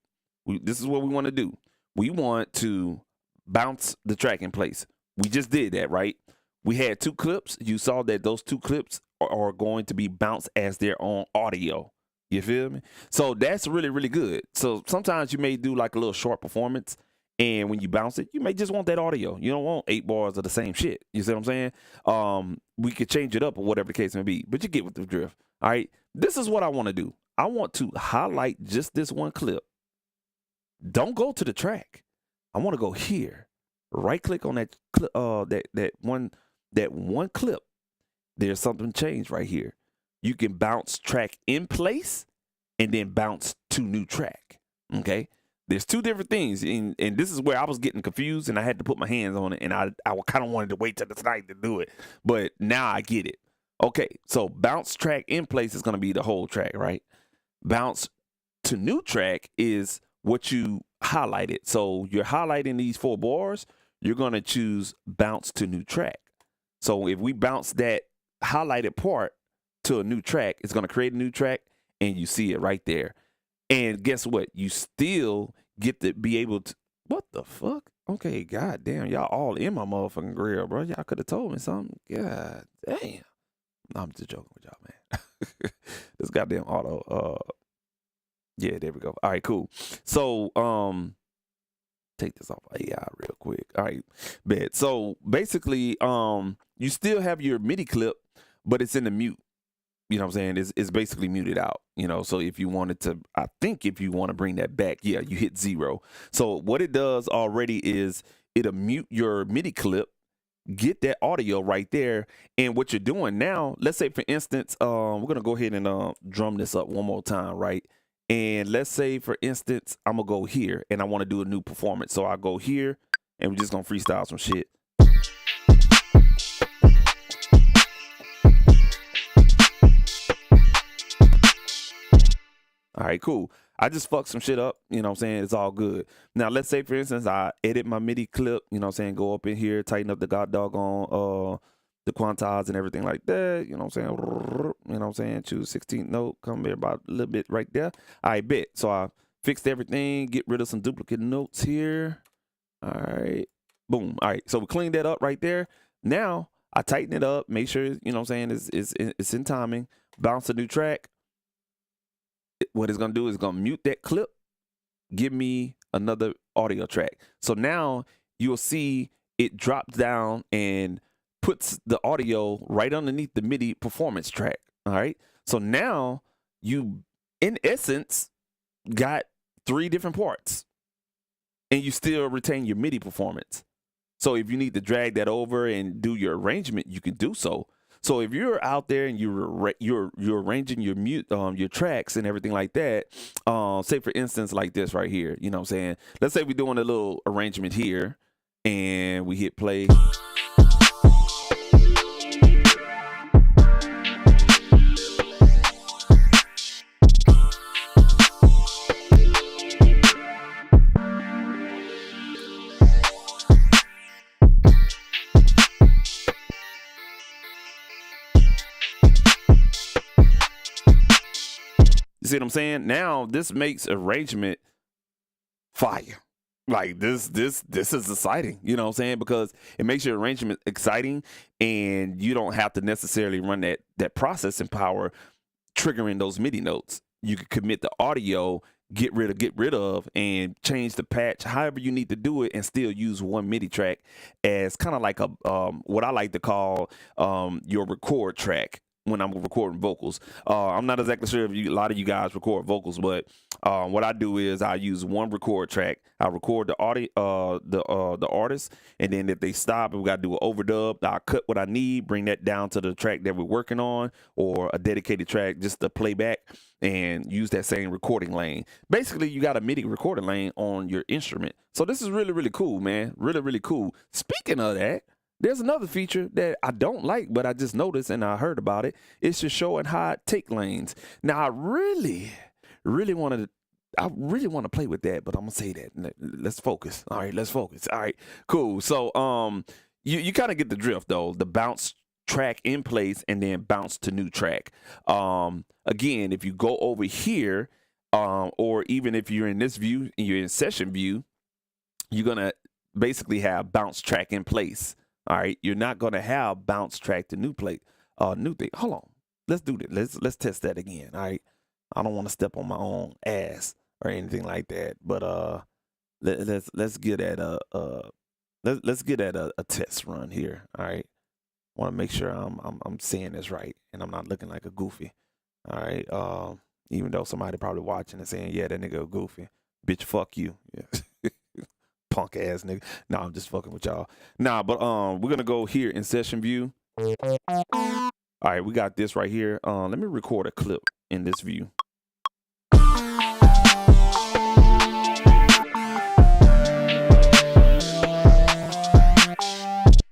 this is what we want to do. We want to bounce the track in place. We just did that, right? We had two clips. You saw that those two clips are going to be bounced as their own audio. You feel me? So that's really, really good. So sometimes you may do like a little short performance, and when you bounce it, you may just want that audio. You don't want 8 bars of the same shit. You see what I'm saying? We could change it up or whatever the case may be, but you get with the drift. All right. This is what I want to do. I want to highlight just this one clip. Don't go to the track. I want to go here. Right click on that one clip. There's something changed right here. You can bounce track in place and then bounce to new track. Okay. There's two different things, and this is where I was getting confused, and I had to put my hands on it, and I kind of wanted to wait till tonight to do it, but now I get it. Okay, so bounce track in place is going to be the whole track, right? Bounce to new track is what you highlighted. So you're highlighting these 4 bars, you're going to choose bounce to new track. So if we bounce that highlighted part to a new track, it's going to create a new track, and you see it right there. And guess what? You still get to be able to. What the fuck? Okay, goddamn, y'all all in my motherfucking grill, bro. Y'all could have told me something. God damn. No, I'm just joking with y'all, man. This goddamn auto. Yeah, there we go. All right, cool. So, take this off AI real quick. All right, bet. So basically, you still have your MIDI clip, but it's in the mute. You know what I'm saying? It's basically muted out, so if you wanted to, I think if you want to bring that back, yeah, you hit 0. So what it does already is it'll mute your MIDI clip, get that audio right there. And what you're doing now, let's say, for instance, we're going to go ahead and drum this up one more time, right? And let's say, for instance, I'm going to go here and I want to do a new performance. So I go here, and we're just gonna freestyle some shit. All right, cool. I just fucked some shit up, you know what I'm saying? It's all good. Now, let's say, for instance, I edit my MIDI clip, you know what I'm saying? Go up in here, tighten up the doggone, the quantize and everything like that, you know what I'm saying? You know what I'm saying? Choose 16th note, come here about a little bit right there. I bet. So I fixed everything, get rid of some duplicate notes here. All right, boom. All right, so we cleaned that up right there. Now, I tighten it up, make sure, you know what I'm saying, it's in timing, bounce a new track. What it's gonna do is gonna mute that clip, give me another audio track. So now you'll see it drops down and puts the audio right underneath the MIDI performance track. All right. So now you, in essence, got 3 different parts and you still retain your MIDI performance. So if you need to drag that over and do your arrangement, you can do so. So if you're out there and you're arranging your tracks and everything like that, say for instance like this right here, you know what I'm saying? Let's say we're doing a little arrangement here and we hit play. You see what I'm saying? Now this makes arrangement fire. Like this is exciting, you know what I'm saying? Because it makes your arrangement exciting and you don't have to necessarily run that processing power triggering those MIDI notes. You can commit the audio, get rid of, and change the patch however you need to do it and still use one MIDI track as kind of like a what I like to call your record track. When I'm recording vocals, I'm not exactly sure if a lot of you guys record vocals, but what I do is I use one record track. I record the audio, the artist, and then if they stop and we got to do an overdub, I cut what I need, bring that down to the track that we're working on, or a dedicated track just to play back and use that same recording lane. Basically, you got a MIDI recording lane on your instrument. So this is really, really cool, man. Really, really cool. Speaking of that, there's another feature that I don't like, but I just noticed and I heard about it. It's just showing high take lanes. Now, I really want to play with that, but I'm gonna say that. Let's focus. All right, let's focus. All right, cool. So, you kind of get the drift though. The bounce track in place and then bounce to new track. Again, if you go over here, or even if you're in this view, you're in session view, you're gonna basically have bounce track in place. All right, you're not gonna have bounce track to new thing. Hold on, let's do this. Let's test that again. All right, I don't want to step on my own ass or anything like that, but let's get at a test run here. All right, want to make sure I'm saying this right and I'm not looking like a goofy. All right, even though somebody probably watching and saying, yeah, that nigga a goofy, bitch, fuck you. Yeah. Punk ass nigga. No, I'm just fucking with y'all. Nah, but we're gonna go here in session view. All right, we got this right here. Let me record a clip in this view. All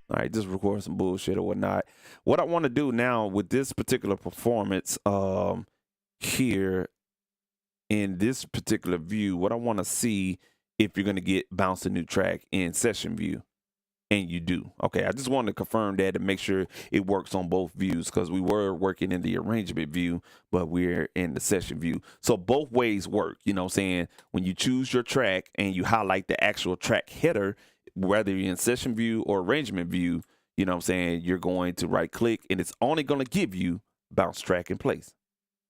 right, just record some bullshit or whatnot. What I want to do now with this particular performance, here in this particular view, what I want to see if you're going to get bounce a new track in session view, and you do. Okay, I just wanted to confirm that to make sure it works on both views, because we were working in the arrangement view, but we're in the session view. So both ways work, you know what I'm saying? When you choose your track and you highlight the actual track header, whether you're in session view or arrangement view, you know what I'm saying, you're going to right click and it's only going to give you bounce track in place.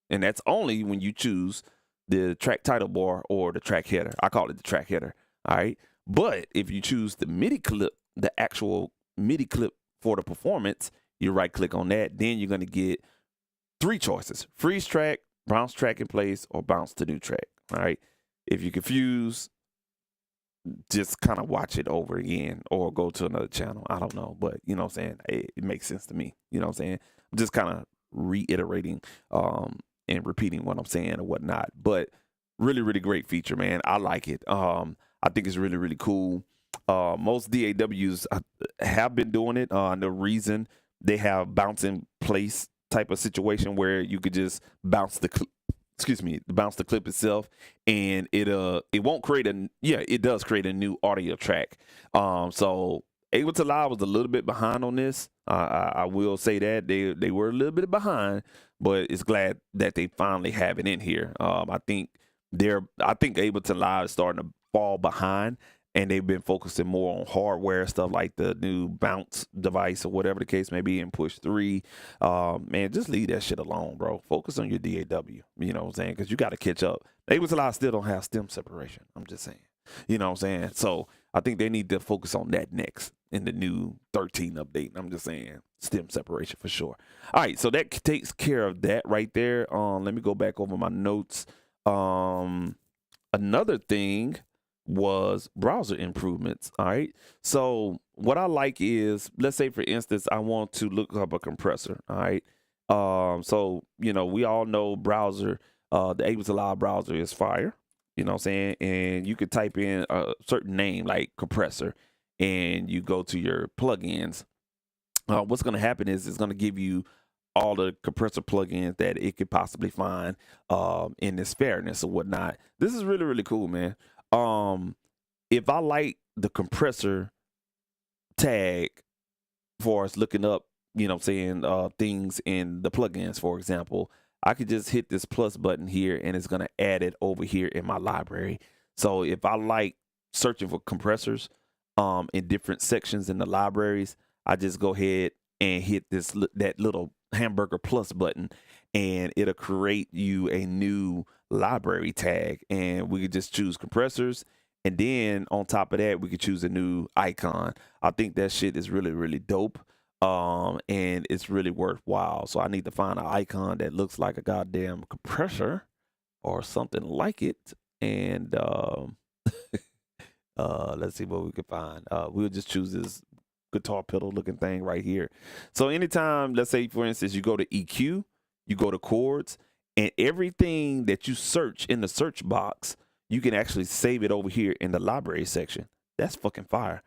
And that's only when you choose the track title bar or the track header. I call it the track header. All right. But if you choose the MIDI clip, the actual MIDI clip for the performance, you right click on that. Then you're going to get 3 choices: freeze track, bounce track in place, or bounce to new track. All right. If you're confused, just kind of watch it over again or go to another channel. I don't know. But you know what I'm saying? It makes sense to me. You know what I'm saying? I'm just kind of reiterating, and repeating what I'm saying or whatnot. But really, really great feature, man. I like it. I think it's really, really cool. Most DAWs have been doing it. The reason they have bounce in place type of situation where you could just bounce the bounce the clip itself, and it won't create it does create a new audio track. So Ableton Live was a little bit behind on this. I will say that they were a little bit behind, but it's glad that they finally have it in here. I think Ableton Live is starting to fall behind, and they've been focusing more on hardware stuff like the new bounce device or whatever the case may be in push 3. Man, just leave that shit alone, bro. Focus on your DAW. You know what I'm saying? Because you got to catch up. Ableton Live still don't have stem separation. I'm just saying. You know what I'm saying? So I think they need to focus on that next in the new 13 update. I'm just saying stem separation for sure. All right, so that takes care of that right there. Let me go back over my notes. Another thing was browser improvements. All right, so what I like is, let's say for instance I want to look up a compressor. All right, so you know, we all know browser, the Ableton Live browser is fire. You know what I'm saying? And you could type in a certain name like compressor, and you go to your plugins. What's going to happen is it's going to give you all the compressor plugins that it could possibly find in this fairness or whatnot. This is really, really cool, man. If I like the compressor tag for us looking up, you know what I'm saying, things in the plugins, for example, I could just hit this plus button here and it's going to add it over here in my library. So if I like searching for compressors in different sections in the libraries, I just go ahead and hit that little hamburger plus button, and it'll create you a new library tag, and we could just choose compressors, and then on top of that we could choose a new icon. I think that shit is really, really dope. And it's really worthwhile. So I need to find an icon that looks like a goddamn compressor or something like it. And let's see what we can find. We'll just choose this guitar pedal looking thing right here. So anytime, let's say for instance, you go to EQ, you go to chords, and everything that you search in the search box, you can actually save it over here in the library section. That's fucking fire.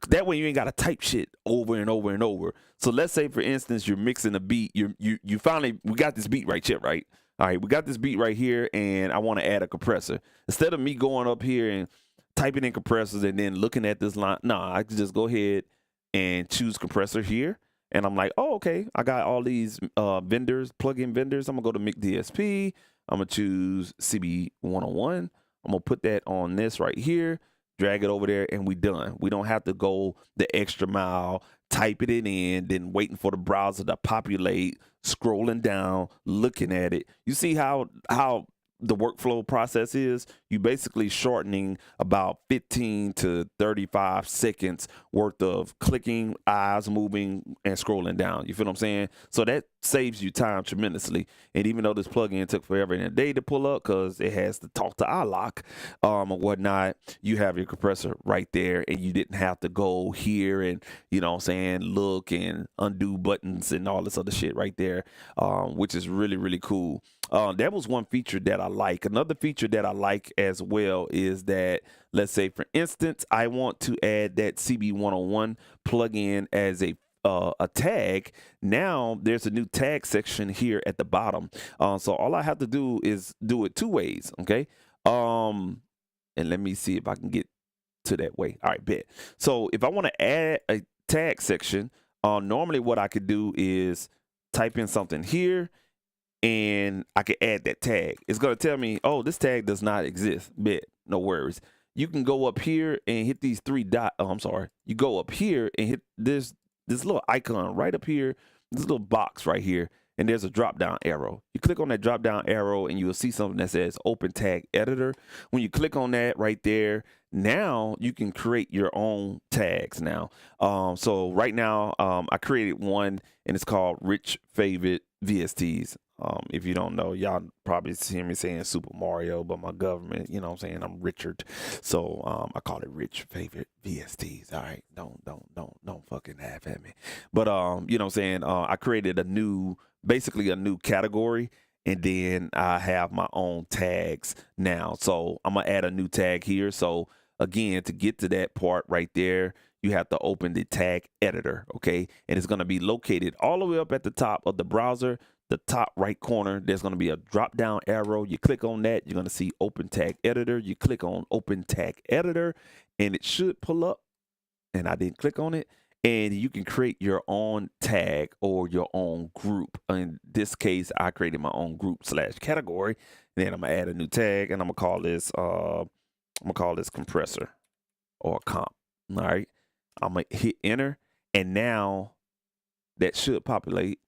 That way you ain't got to type shit over and over and over. So let's say for instance you're mixing a beat. You finally, we got this beat right here, right? All right, we got this beat right here, and I want to add a compressor. Instead of me going up here and typing in compressors and then looking at this line, nah, I can just go ahead and choose compressor here, and I'm like, oh, okay, I got all these vendors, plugin vendors. I'm gonna go to Mic DSP. I'm gonna choose CB101. I'm gonna put that on this right here, drag it over there, and we done. We don't have to go the extra mile, typing it in, then waiting for the browser to populate, scrolling down, looking at it. You see how the workflow process is? You basically shortening about 15 to 35 seconds worth of clicking, eyes moving, and scrolling down. You feel what I'm saying? So that saves you time tremendously. And even though this plugin took forever and a day to pull up because it has to talk to iLok or whatnot, you have your compressor right there, and you didn't have to go here and, you know what I'm saying, look and undo buttons and all this other shit right there, which is really, really cool. That was one feature that I like. Another feature that I like as well is that, let's say for instance, I want to add that CB101 plugin as a tag. Now there's a new tag section here at the bottom. So all I have to do is do it two ways. Okay. And let me see if I can get to that way. All right, bet. So if I want to add a tag section, normally what I could do is type in something here, and I can add that tag. It's going to tell me, oh, this tag does not exist. Bet, no worries. You can go up here and hit these three dots. Oh, I'm sorry. You go up here and hit this little icon right up here, this little box right here, and there's a drop down arrow. You click on that drop down arrow and you will see something that says Open Tag Editor. When you click on that right there, now you can create your own tags now. So right now I created one, and it's called Rich Favorite VSTs. If you don't know, y'all probably hear me saying Super Mario, but my government, you know what I'm saying, I'm Richard. So I call it Rich Favorite VSTs. All right. Don't fucking laugh at me. But you know what I'm saying, I created basically a new category, and then I have my own tags now. So I'm gonna add a new tag here. So again, to get to that part right there, you have to open the tag editor, okay? And it's gonna be located all the way up at the top of the browser, the top right corner. There's gonna be a drop down arrow. You click on that, you're gonna see open tag editor. You click on open tag editor and it should pull up, and I didn't click on it. And you can create your own tag or your own group. In this case, I created my own group / category. Then I'm gonna add a new tag and I'm gonna call this compressor or comp. All right. I'm gonna hit enter, and now that should populate.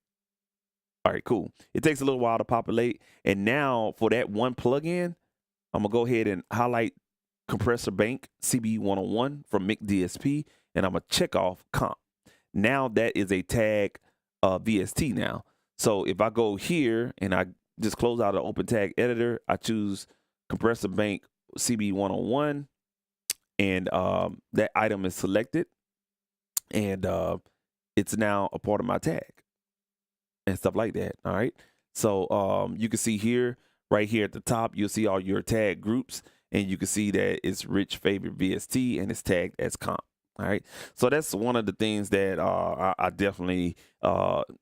All right, cool. It takes a little while to populate, and now for that one plugin, I'm gonna go ahead and highlight compressor bank CB101 from Mic DSP, and I'm gonna check off comp. Now that is a tag VST now. So if I go here and I just close out an open tag editor, I choose compressor bank CB101, and that item is selected, and it's now a part of my tag and stuff like that. All right. So you can see here, right here at the top, you'll see all your tag groups, and you can see that it's Rich Favorite VST and it's tagged as comp. All right. So that's one of the things that I definitely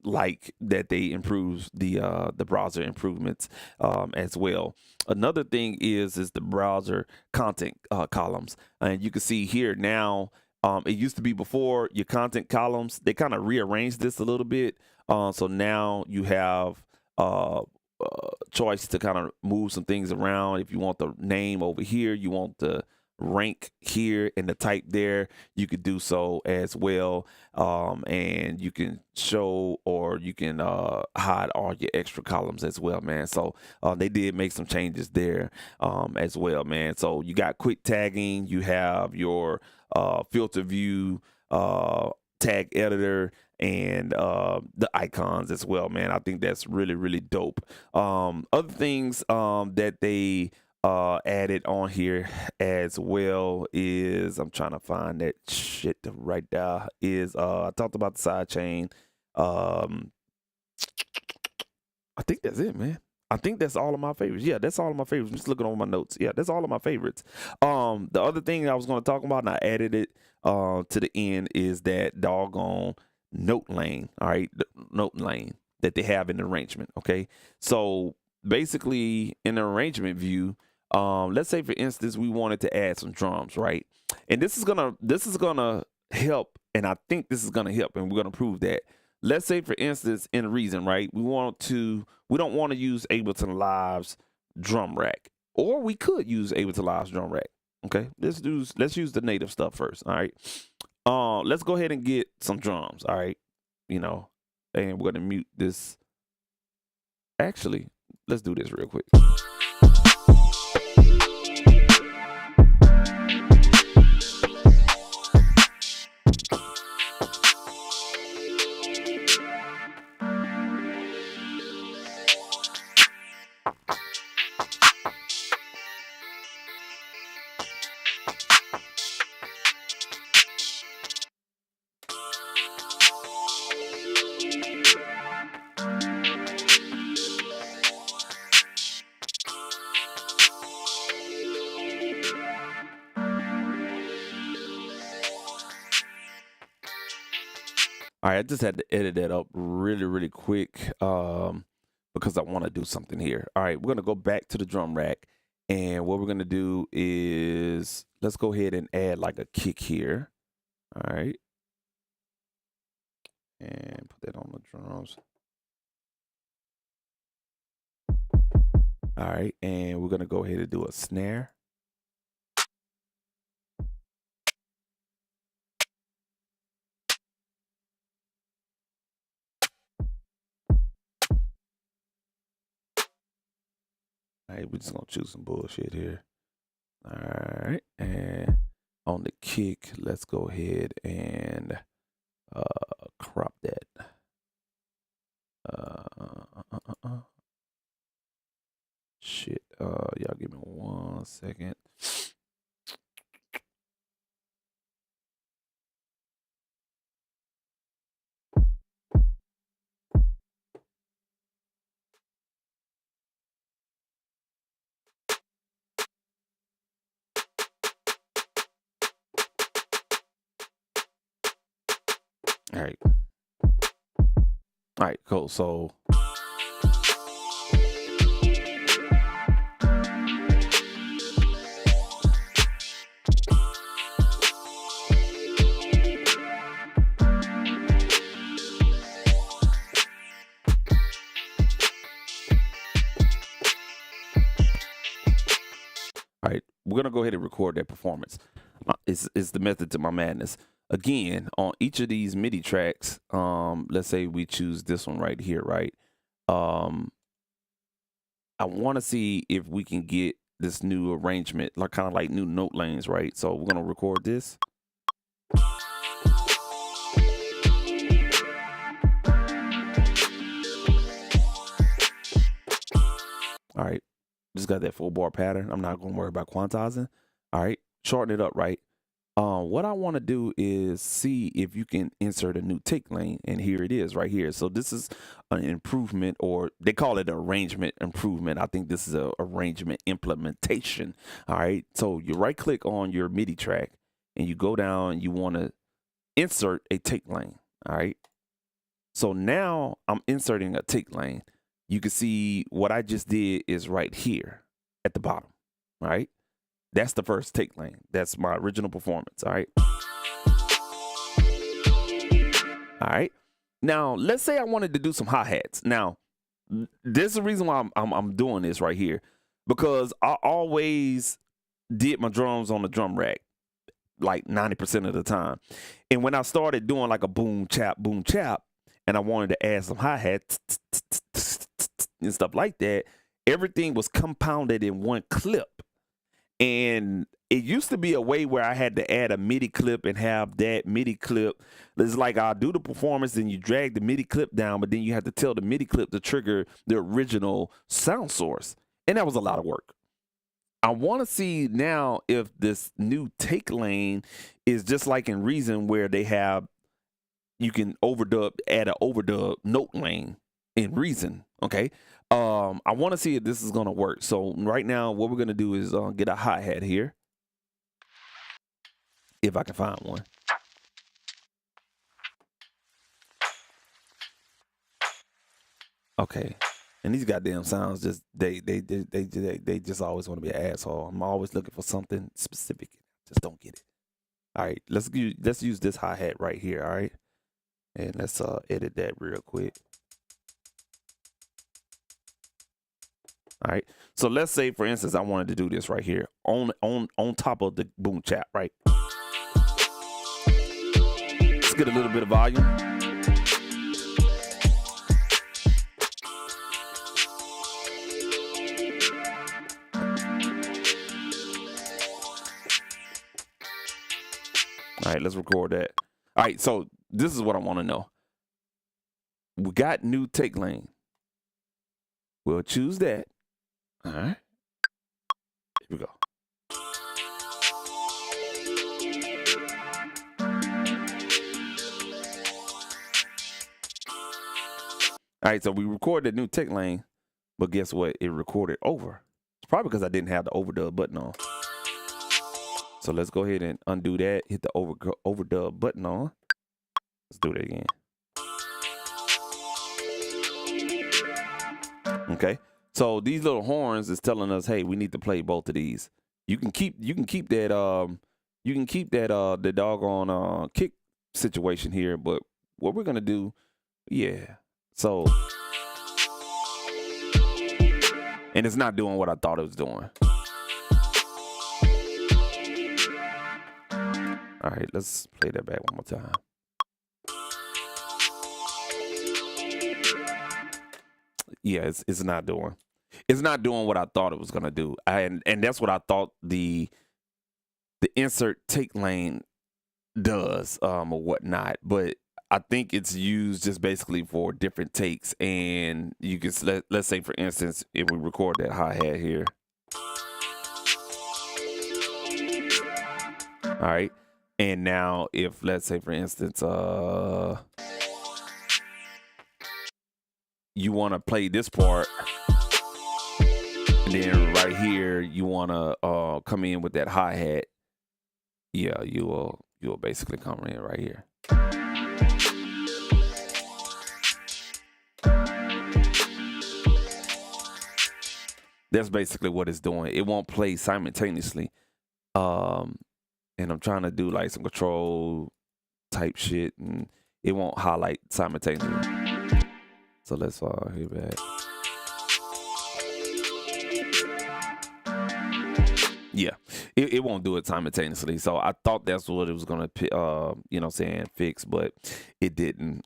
like, that they improve the browser improvements as well. Another thing is the browser content columns, and you can see here now. It used to be before your content columns. They kind of rearranged this a little bit. So now you have choice to kind of move some things around. If you want the name over here, you want the rank here and the type there, you could do so as well. And you can show, or you can hide all your extra columns as well, man. So they did make some changes there as well, man. So you got quick tagging, you have your filter view, tag editor, and the icons as well, man. I think that's really, really dope. Other things that they added on here as well is, I'm trying to find that shit to write down, is I talked about the side chain. I think that's it, man. I think that's all of my favorites. Yeah, that's all of my favorites. I'm just looking over my notes. Yeah, that's all of my favorites. The other thing I was going to talk about, and I added it to the end, is that doggone note lane. All right, the note lane that they have in the arrangement. Okay, so basically in the arrangement view, let's say for instance we wanted to add some drums, right? And this is gonna help, and I think this is gonna help, and we're gonna prove that. Let's say for instance in Reason, right? We don't want to use Ableton Live's drum rack, or we could use Ableton Live's drum rack. Okay, let's use the native stuff first. All right. Let's go ahead and get some drums. All right, and we're gonna mute this. Actually, let's do this real quick. All right, I just had to edit that up really, really quick because I want to do something here. All right, we're going to go back to the drum rack, and what we're going to do is let's go ahead and add like a kick here. All right, and put that on the drums. All right, and we're going to go ahead and do a snare. All right, we're just gonna choose some bullshit here. All right, and on the kick, let's go ahead and crop that. Shit, y'all give me 1 second. All right. All right, cool. So all right, we're gonna go ahead and record that performance. It's the method to my madness. Again, on each of these MIDI tracks, let's say we choose this one right here, right? I want to see if we can get this new arrangement, like kind of like new note lanes, right? So we're gonna record this. All right, just got that 4-bar pattern. I'm not gonna worry about quantizing. All right, shorten it up, right? What I want to do is see if you can insert a new take lane, and here it is right here. So this is an improvement, or they call it arrangement improvement. I think this is a arrangement implementation. All right, so you right click on your MIDI track and you go down and you want to insert a take lane. All right, so now I'm inserting a take lane. You can see what I just did is right here at the bottom. All right, that's the first take lane. That's my original performance. All right. All right. Now, let's say I wanted to do some hi-hats. Now, this is the reason why I'm doing this right here, because I always did my drums on the drum rack like 90% of the time. And when I started doing like a boom chap, and I wanted to add some hi-hats and stuff like that, everything was compounded in one clip. And it used to be a way where I had to add a MIDI clip and have that MIDI clip. It's like I'll do the performance and you drag the MIDI clip down, but then you have to tell the MIDI clip to trigger the original sound source. And that was a lot of work. I want to see now if this new take lane is just like in Reason, where they have, you can overdub, add an overdub note lane in Reason. Okay. I want to see if this is going to work. So right now, what we're going to do is get a hi-hat here, if I can find one. Okay. And these goddamn sounds just they just always want to be an asshole. I'm always looking for something specific. Just don't get it. All right, let's use this hi-hat right here. All right, and let's edit that real quick. All right, so let's say, for instance, I wanted to do this right here on top of the boom chap, right? Let's get a little bit of volume. All right, let's record that. All right, so this is what I want to know. We got new take lane. We'll choose that. All right. Here we go. All right, so we recorded the new take lane, but guess what? It recorded over. It's probably because I didn't have the overdub button on. So let's go ahead and undo that. Hit the overdub button on. Let's do that again. Okay. So these little horns is telling us, hey, we need to play both of these. You can keep that the doggone kick situation here, but what we're gonna do, yeah. So, and it's not doing what I thought it was doing. All right, let's play that back one more time. Yeah, it's not doing. It's not doing what I thought it was gonna do. And that's what I thought the insert take lane does, or whatnot. But I think it's used just basically for different takes. And you can let's say, for instance, if we record that hi-hat here. All right. And now if, let's say, for instance, you want to play this part, and then right here you want to come in with that hi-hat. Yeah, you will basically come in right here. That's basically what it's doing. It won't play simultaneously. And I'm trying to do like some control type shit, and it won't highlight simultaneously. So let's hit back. Yeah, it won't do it simultaneously. So I thought that's what it was gonna, fix, but it didn't.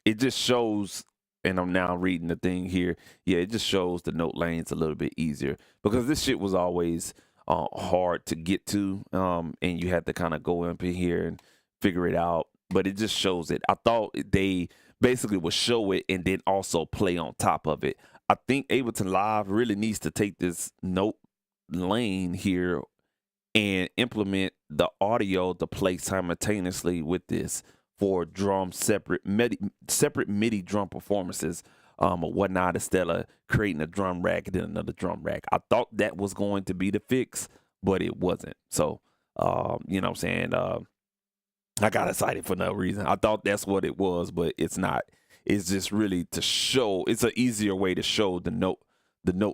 It just shows, and I'm now reading the thing here. Yeah, it just shows the note lanes a little bit easier, because this shit was always hard to get to, and you had to kind of go up in here and figure it out. But it just shows it. I thought they basically would show it and then also play on top of it. I think Ableton Live really needs to take this note lane here and implement the audio to play simultaneously with this for drum separate MIDI drum performances or whatnot, instead of creating a drum rack and then another drum rack. I thought that was going to be the fix, but it wasn't. So you know what I'm saying, I got excited for no reason. I thought that's what it was, but it's not. It's just really to show. It's an easier way to show the note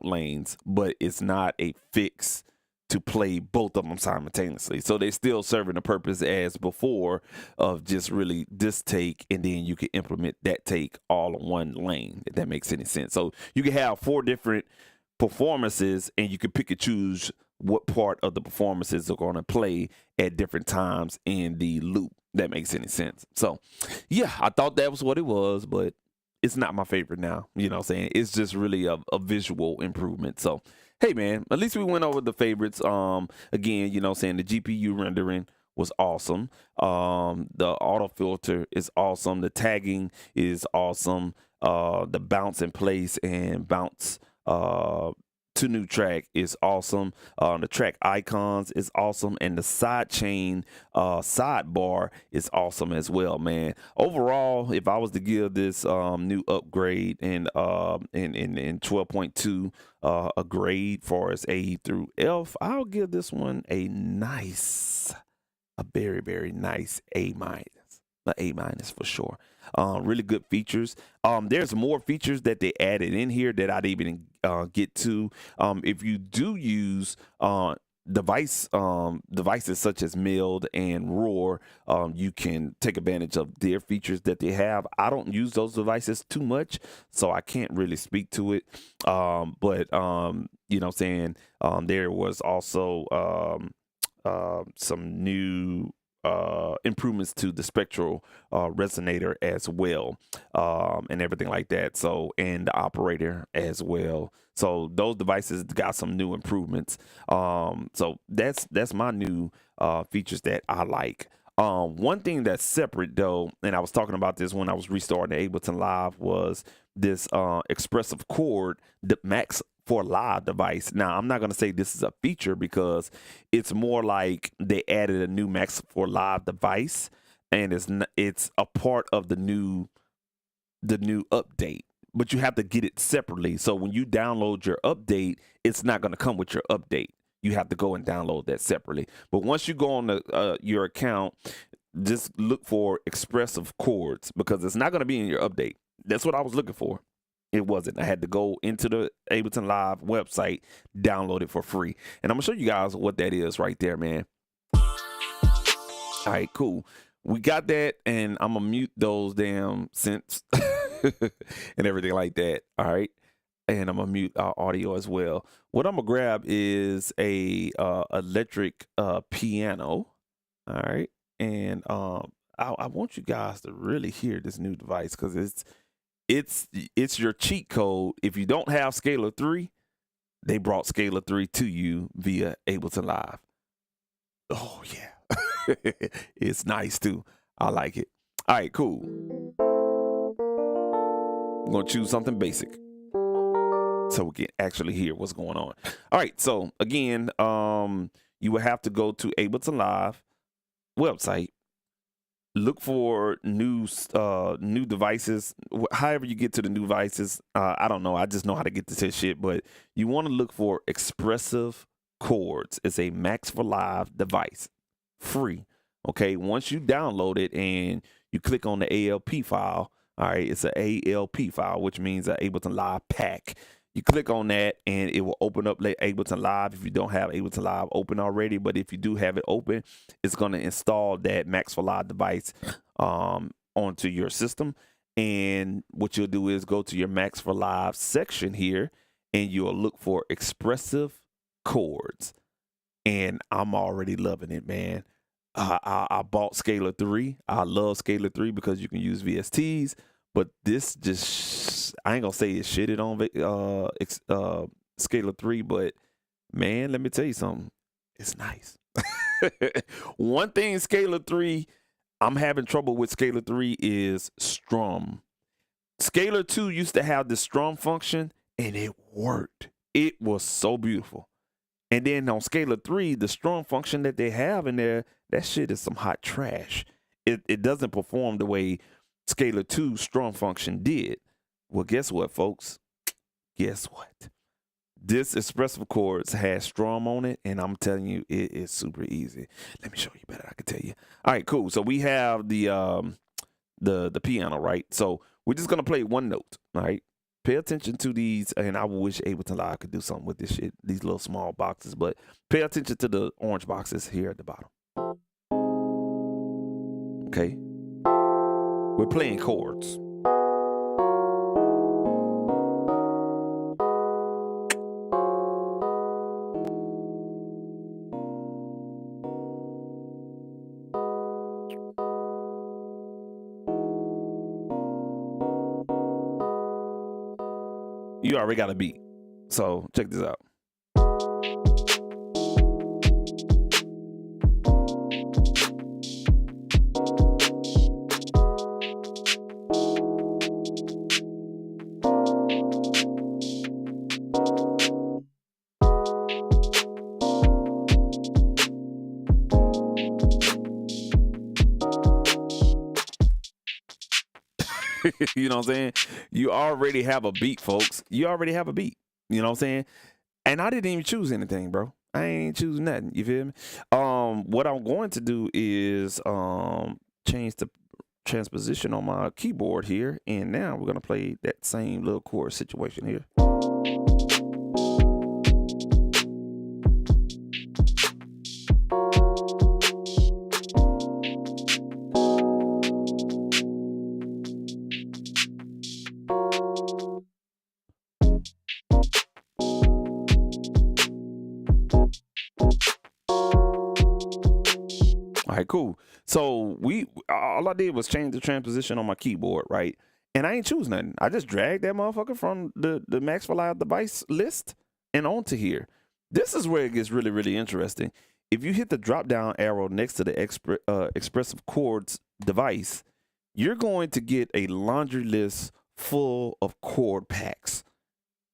lanes, but it's not a fix to play both of them simultaneously. So they're still serving the purpose as before of just really this take, and then you can implement that take all in one lane, if that makes any sense. So you can have 4 different performances, and you can pick and choose what part of the performances are going to play at different times in the loop. That makes any sense. So yeah, I thought that was what it was, but it's not my favorite now. You know what I'm saying? It's just really a visual improvement. So hey man, at least we went over the favorites. Again, you know what I'm saying, the GPU rendering was awesome. The auto filter is awesome. The tagging is awesome. The bounce in place and bounce to new track is awesome. The track icons is awesome, and the side chain sidebar is awesome as well, man. Overall, if I was to give this new upgrade in 12.2 a grade for as A through F, I'll give this one a very, very nice A minus. An A minus for sure. Really good features. There's more features that they added in here that I didn't even get to. If you do use devices such as Meld and Roar, you can take advantage of their features that they have. I don't use those devices too much, so I can't really speak to it. But you know what I'm saying, there was also some new improvements to the spectral resonator as well, and everything like that. So, and the operator as well. So those devices got some new improvements. So that's my new features that I like. One thing that's separate though, and I was talking about this when I was restarting Ableton Live, was this expressive chord, the Max for Live device. Now, I'm not going to say this is a feature, because it's more like they added a new Max for Live device, and it's a part of the new update, but you have to get it separately. So when you download your update, it's not going to come with your update. You have to go and download that separately. But once you go on your account, just look for expressive chords, because it's not going to be in your update. That's what I was looking for. It wasn't. I had to go into the Ableton Live website, download it for free. And I'm going to show you guys what that is right there, man. All right, cool. We got that, and I'm going to mute those damn synths and everything like that. All right. And I'm going to mute our audio as well. What I'm going to grab is a electric piano. All right. And I want you guys to really hear this new device, because it's your cheat code. If you don't have Scalar 3, they brought Scalar 3 to you via Ableton Live. Oh yeah. It's nice too. I like it. All right, cool. I'm gonna choose something basic so we can actually hear what's going on. All right, so again, you will have to go to Ableton Live website, look for new devices. However you get to the new devices, I don't know. I just know how to get to this shit. But you want to look for expressive chords. It's a Max for Live device, free. Okay. Once you download it and you click on the ALP file, all right, it's an ALP file, which means an Ableton Live pack. You click on that and it will open up Ableton Live if you don't have Ableton Live open already. But if you do have it open, it's going to install that Max for Live device onto your system. And what you'll do is go to your Max for Live section here and you'll look for expressive chords. And I'm already loving it, man. I bought Scalar 3. I love Scalar 3 because you can use VSTs. But this just, I ain't gonna say it's shitted on Scalar 3, but man, let me tell you something. It's nice. One thing Scalar 3, I'm having trouble with Scalar 3 is strum. Scalar 2 used to have the strum function and it worked. It was so beautiful. And then on Scalar 3, the strum function that they have in there, that shit is some hot trash. It doesn't perform the way Scalar 2 strum function did. Well, guess what, folks? Guess what? This expressive chords has strum on it, and I'm telling you, it is super easy. Let me show you better. I can tell you. All right, cool. So we have the piano, right? So we're just gonna play one note, all right? Pay attention to these, and I wish Ableton Live could do something with this shit, these little small boxes, but pay attention to the orange boxes here at the bottom. Okay. We're playing chords. You already got a beat. So check this out. You know what I'm saying? You already have a beat, folks. You already have a beat. You know what I'm saying? And I didn't even choose anything, bro. I ain't choose nothing. You feel me? What I'm going to do is change the transposition on my keyboard here. And now we're going to play that same little chord situation here. All right, cool. So all I did was change the transposition on my keyboard, right? And I ain't choose nothing. I just dragged that motherfucker from the Max for Live device list and onto here. This is where it gets really, really interesting. If you hit the drop down arrow next to the expressive chords device, you're going to get a laundry list full of chord packs.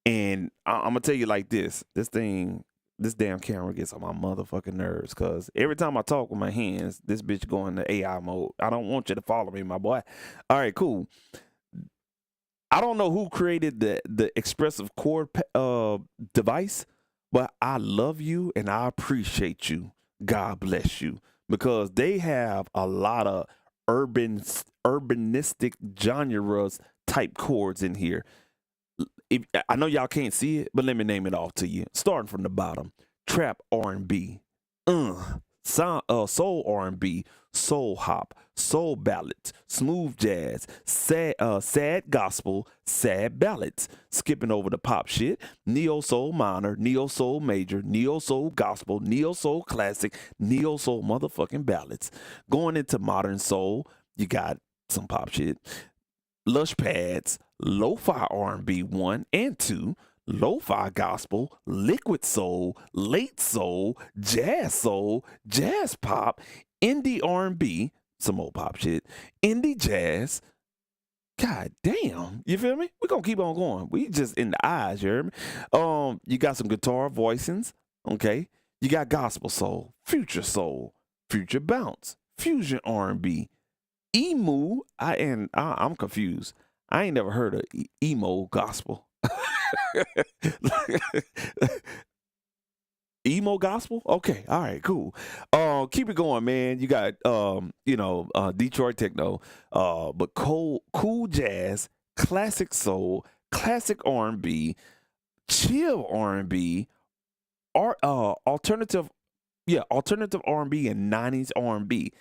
And I'm gonna tell you like this damn camera gets on my motherfucking nerves, because every time I talk with my hands, this bitch go into AI mode. I don't want you to follow me, my boy. All right, cool. I don't know who created the expressive chord device, but I love you and I appreciate you. God bless you, because they have a lot of urbanistic genres type chords in here. I know y'all can't see it, but let me name it off to you. Starting from the bottom: trap R&B, soul R&B, soul hop, soul ballads, smooth jazz, sad gospel, sad ballads. Skipping over the pop shit: neo soul minor, neo soul major, neo soul gospel, neo soul classic, neo soul motherfucking ballads. Going into modern soul, you got some pop shit: lush pads, lo-fi R&B 1 and 2, lo-fi gospel, liquid soul, late soul, jazz pop, indie R&B, some old pop shit, indie jazz. God damn, you feel me? We're gonna keep on going. We just in the eyes, you hear me? You got some guitar voicings, okay? You got gospel soul, future bounce, fusion R&B, emu. I'm confused. I ain't never heard of emo gospel. Emo gospel? Okay, all right, cool. Keep it going, man. You got Detroit techno, but cool jazz, classic soul, classic R&B, chill R&B, or alternative R&B and 90s R&B.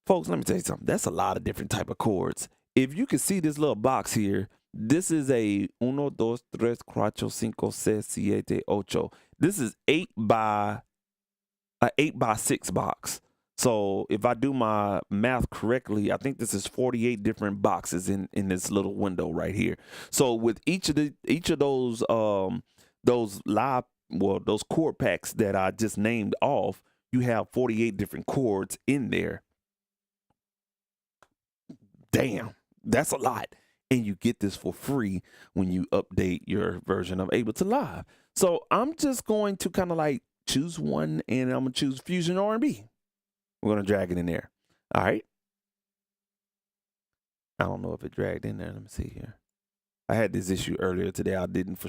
Folks, let me tell you something. That's a lot of different type of chords. If you can see this little box here, this is a 1, 2, 3, 4, 5, 6, 7, 8. This is 8 by 6 box. So if I do my math correctly, I think this is 48 different boxes in this little window right here. So with each of those chord packs that I just named off, you have 48 different chords in there. Damn, that's a lot. And you get this for free when you update your version of Ableton Live. So I'm just going to kind of like choose one, and I'm going to choose Fusion R&B. We're going to drag it in there. All right. I don't know if it dragged in there. Let me see here. I had this issue earlier today. I didn't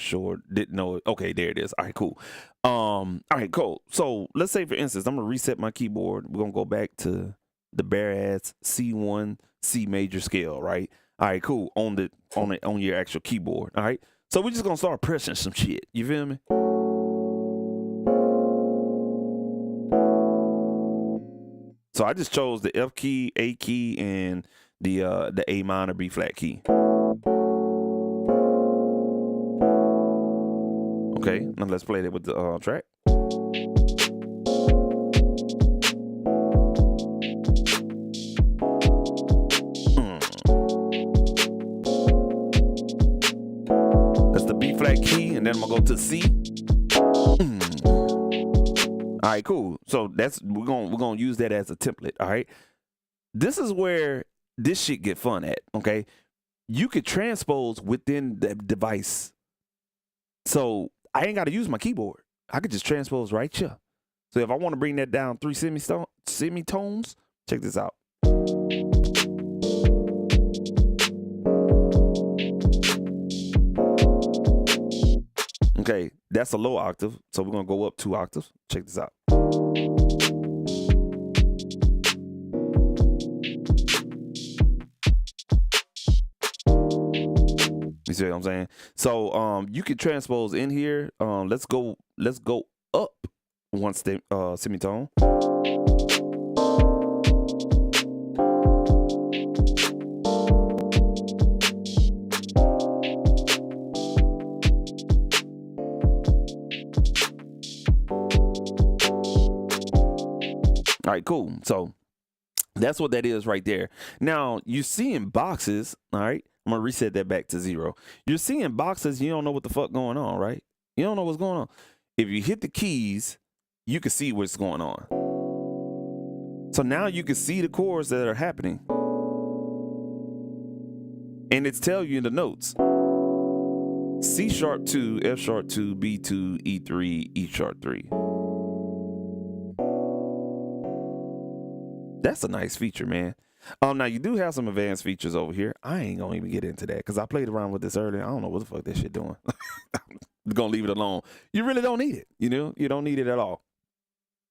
know it. Okay, there it is. All right, cool. All right, cool. So let's say, for instance, I'm going to reset my keyboard. We're going to go back to the bare ass C1, C major scale, right? All right, cool. On your actual keyboard. All right. So we're just going to start pressing some shit. You feel me? So I just chose the F key, A key, and the A minor B flat key. Okay, now let's play that with the track. That's the B flat key, and then I'm gonna go to C. All right, cool. So we're gonna use that as a template. All right. This is where this shit get fun at. Okay. You could transpose within the device. So I ain't got to use my keyboard. I could just transpose right here. So if I want to bring that down 3 semitones, check this out. Okay, that's a low octave, so we're gonna go up 2 octaves. Check this out. You see what I'm saying? So you can transpose in here. Let's go up 1 semitone. All right, cool. So that's what that is right there. Now you see in boxes, all right, I'm gonna reset that back to 0. You're seeing boxes, you don't know what the fuck going on, right? You don't know what's going on. If you hit the keys, you can see what's going on. So now you can see the chords that are happening. And it's telling you in the notes. C sharp 2, F sharp 2, B2, E3, E sharp 3. That's a nice feature, man. Now you do have some advanced features over here. I ain't gonna even get into that because I played around with this earlier. I don't know what the fuck that shit doing. I'm gonna leave it alone. You really don't need it. You know, you don't need it at all.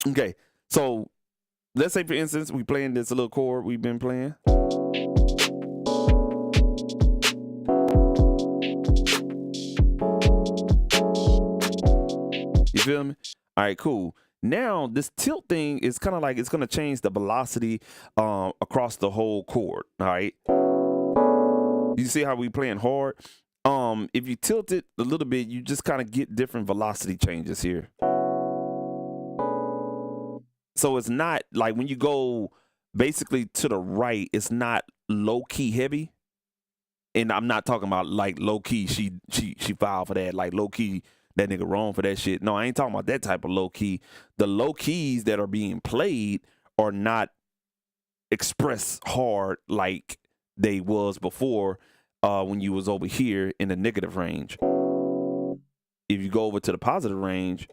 Okay, so let's say for instance we playing this little chord we've been playing. You feel me? All right, cool. Now this tilt thing is kind of like it's gonna change the velocity across the whole chord. All right. You see how we playing hard? If you tilt it a little bit, you just kind of get different velocity changes here. So it's not like when you go basically to the right, it's not low key heavy. And I'm not talking about like low key. She filed for that, like low key. That nigga wrong for that shit. No, I ain't talking about that type of low key. The low keys that are being played are not expressed hard like they was before when you was over here in the negative range. If you go over to the positive range,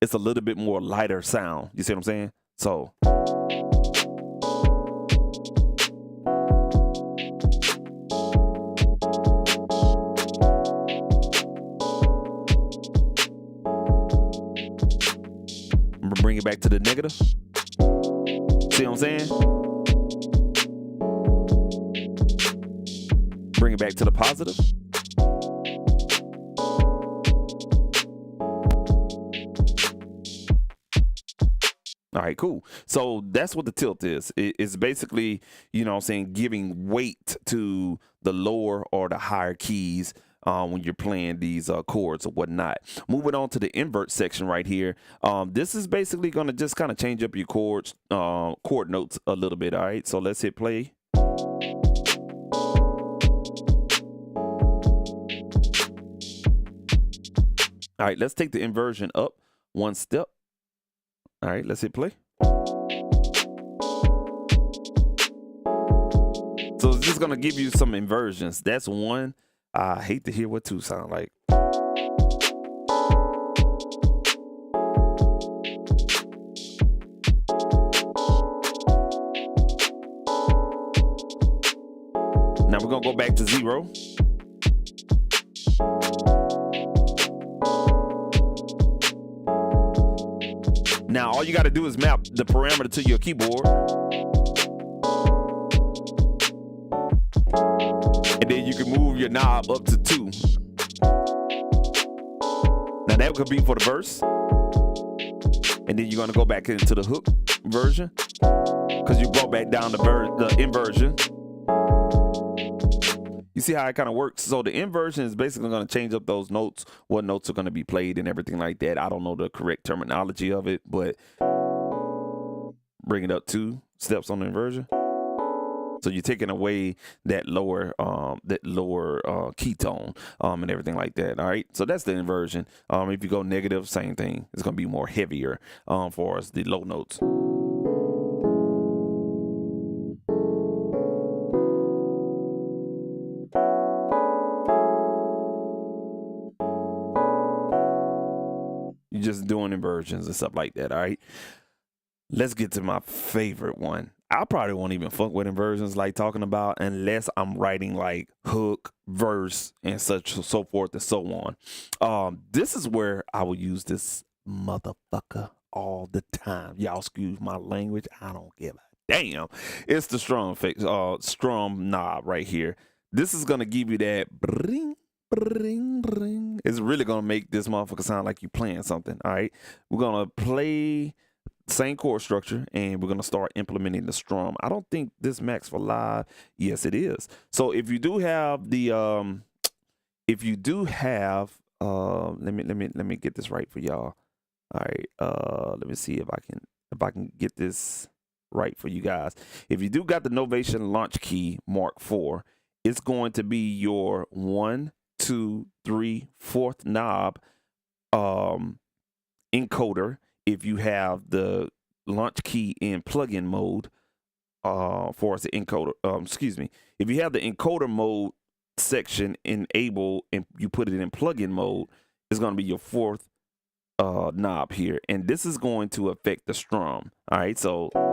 it's a little bit more lighter sound. You see what I'm saying? So bring it back to the negative. See what I'm saying? Bring it back to the positive. All right, cool. So that's what the tilt is. It's basically, you know what I'm saying, giving weight to the lower or the higher keys when you're playing these chords or whatnot. Moving on to the invert section right here. This is basically going to just kind of change up your chords, chord notes a little bit. All right, so let's hit play. All right, let's take the inversion up one step. All right, let's hit play. So it's just gonna give you some inversions. That's one. I hate to hear what two sound like. Now we're gonna go back to 0. Now all you got to do is map the parameter to your keyboard. And then you can move your knob up to 2. Now that could be for the verse. And then you're going to go back into the hook version because you brought back down the inversion. You see how it kind of works? So the inversion is basically going to change up those notes, what notes are going to be played and everything like that. I don't know the correct terminology of it, but bring it up 2 steps on the inversion. So you're taking away that lower key tone and everything like that. All right. So that's the inversion. If you go negative, same thing. It's going to be more heavier for us, the low notes. You're just doing inversions and stuff like that. All right. Let's get to my favorite one. I probably won't even fuck with inversions like talking about unless I'm writing like hook, verse, and such so forth and so on. This is where I will use this motherfucker all the time. Y'all excuse my language. I don't give a damn. It's the strum knob right here. This is gonna give you that bring, bring, bring. It's really gonna make this motherfucker sound like you playing something. All right, we're gonna play same chord structure and we're going to start implementing the strum. I don't think this max for live. Yes, it is. So if you do have the let me get this right for y'all. All right, let me see if I can get this right for you guys. If you do got the Liveaxtion launch key Mark IV, it's going to be your 1, 2, 3, 4th knob encoder. If you have the launch key in plugin mode, for us the encoder, if you have the encoder mode section enabled and you put it in plugin mode, it's going to be your 4th knob here, and this is going to affect the strum. All right, so all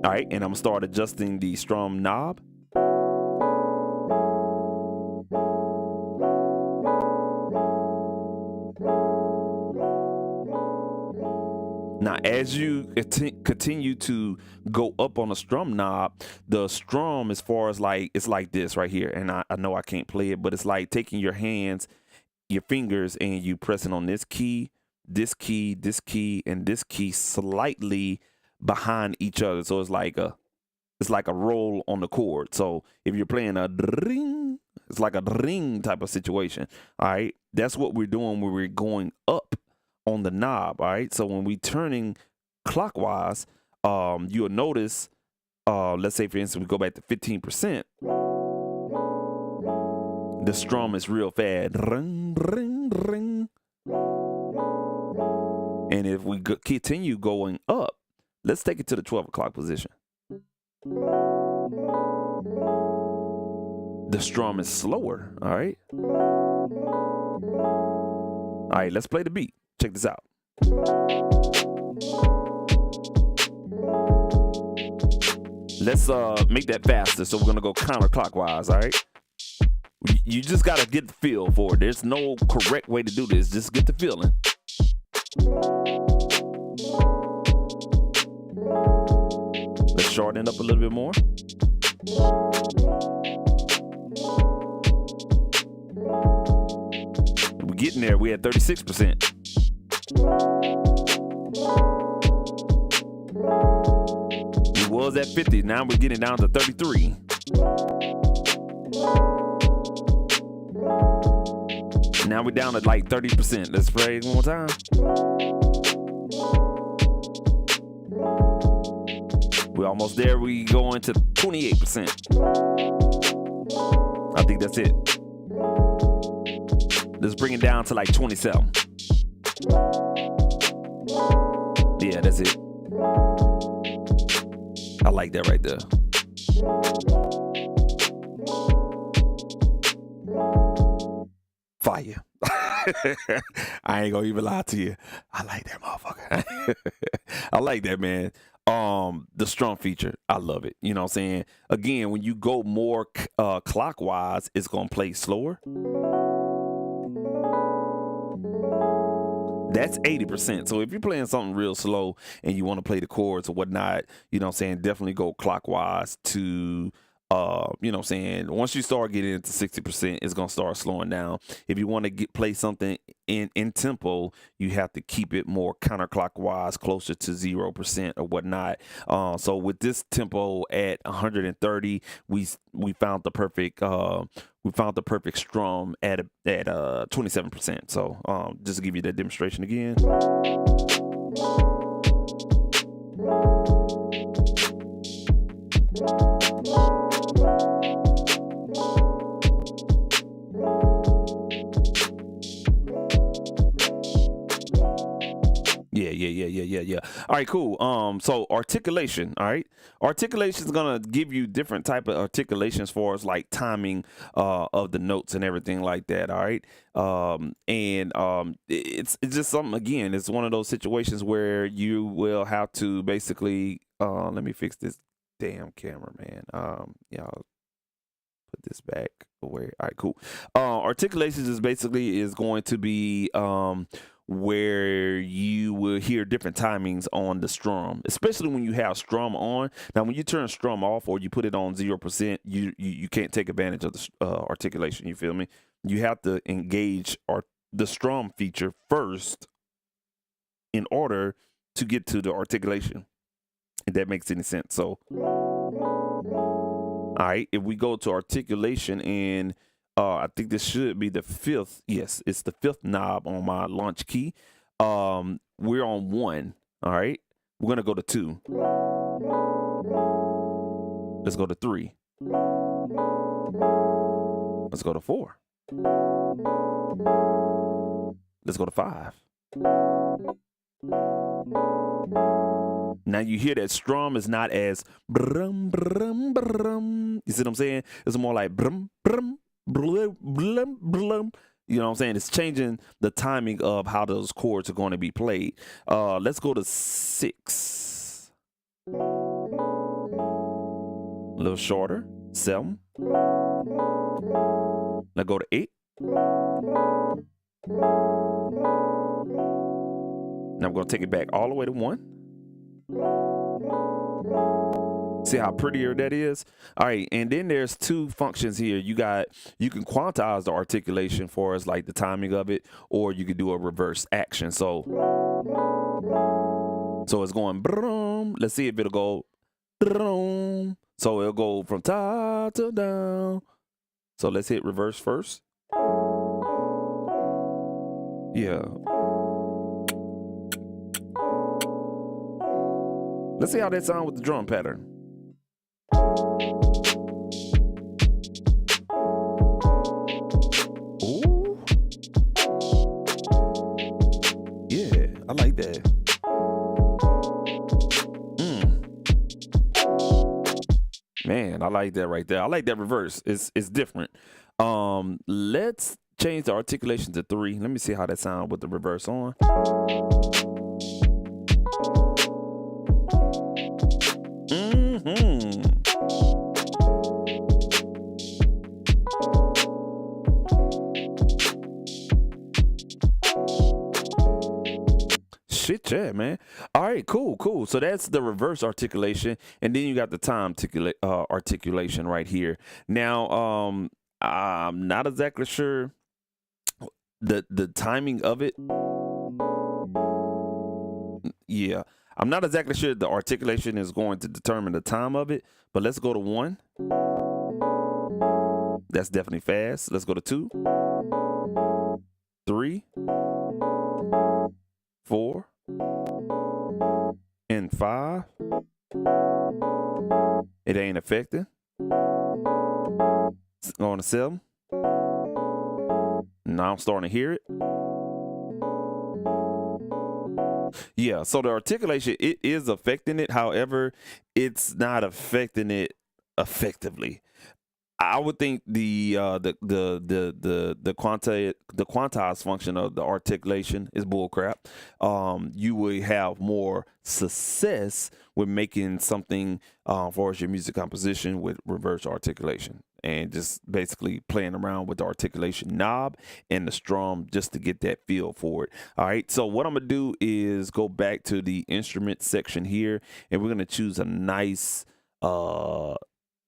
right, and I'm gonna start adjusting the strum knob. Now, as you continue to go up on the strum knob, the strum, as far as like, it's like this right here. And I know I can't play it, but it's like taking your hands, your fingers, and you pressing on this key, this key, this key, and this key slightly behind each other. So it's like a roll on the chord. So if you're playing a ring, it's like a ring type of situation. All right. That's what we're doing when we're going up on the knob. All right, so when we turning clockwise, you'll notice, let's say for instance we go back to 15%, the strum is real fast, ring, ring, ring. And if we continue going up, let's take it to the 12 o'clock position. The strum is slower. All right, let's play the beat. Check this out. Let's make that faster. So we're gonna go counterclockwise. All right. You just gotta get the feel for it. There's no correct way to do this. Just get the feeling. Let's shorten it up a little bit more. We're getting there. We had 36%. was at 50. Now we're getting down to 33. Now we're down to like 30%. Let's play it one more time. We're almost there. We go into 28%. I think that's it. Let's bring it down to like 27. Yeah, that's it. I like that right there. Fire. I ain't gonna even lie to you. I like that motherfucker. I like that, man. The strum feature, I love it. You know what I'm saying? Again, when you go more clockwise, it's gonna play slower. That's 80%. So if you're playing something real slow and you want to play the chords or whatnot, you know what I'm saying, definitely go clockwise to, you know what I'm saying, once you start getting into 60%, it's going to start slowing down. If you want to play something in tempo, you have to keep it more counterclockwise, closer to 0% or whatnot. So with this tempo at 130, we found the perfect strum at 27%. So just to give you that demonstration again. Yeah. All right, cool. So articulation, all right. Articulation is gonna give you different type of articulations for us, like timing of the notes and everything like that. All right. It's just something, again, it's one of those situations where you will have to basically let me fix this damn camera, man. Y'all put this back away. All right, cool. Articulations is basically going to be where you will hear different timings on the strum, especially when you have strum on. Now, when you turn strum off or you put it on 0%, you can't take advantage of the articulation. You feel me? You have to engage the strum feature first in order to get to the articulation, if that makes any sense. So, all right, if we go to articulation, and I think this should be the 5th. Yes, it's the 5th knob on my launch key. We're on 1. All right, we're gonna go to 2. Let's go to 3. Let's go to 4. Let's go to 5. Now you hear that strum is not as brum brum brum. You see what I'm saying? It's more like brum brum blum blum blum. You know what I'm saying? It's changing the timing of how those chords are going to be played. Let's go to 6. A little shorter. 7. Let's go to 8. Now we're going to take it back all the way to 1. See how prettier that is? All right, and then there's 2 functions here. You can quantize the articulation for us, like the timing of it, or you could do a reverse action. So it's going brum. Let's see if it'll go brum. So it'll go from top to down. So let's hit reverse first. Yeah. Let's see how that sounds with the drum pattern. Ooh. Yeah, I like that. Man, I like that right there. I like that reverse. It's different. Let's change the articulation to 3. Let me see how that sounds with the reverse on. Shit, yeah, man. All right, cool. So that's the reverse articulation, and then you got the time articulation right here. Now, I'm not exactly sure the timing of it. Yeah, I'm not exactly sure the articulation is going to determine the time of it, but let's go to 1. That's definitely fast. Let's go to 2, 3, 4, and 5. It ain't affecting. Going to 7. Now I'm starting to hear it. Yeah, so the articulation, it is affecting it. However, it's not affecting it effectively. I would think the quantized function of the articulation is bullcrap. You will have more success with making something for your music composition with reverse articulation, and just basically playing around with the articulation knob and the strum just to get that feel for it. All right, so what I'm gonna do is go back to the instrument section here, and we're gonna choose a nice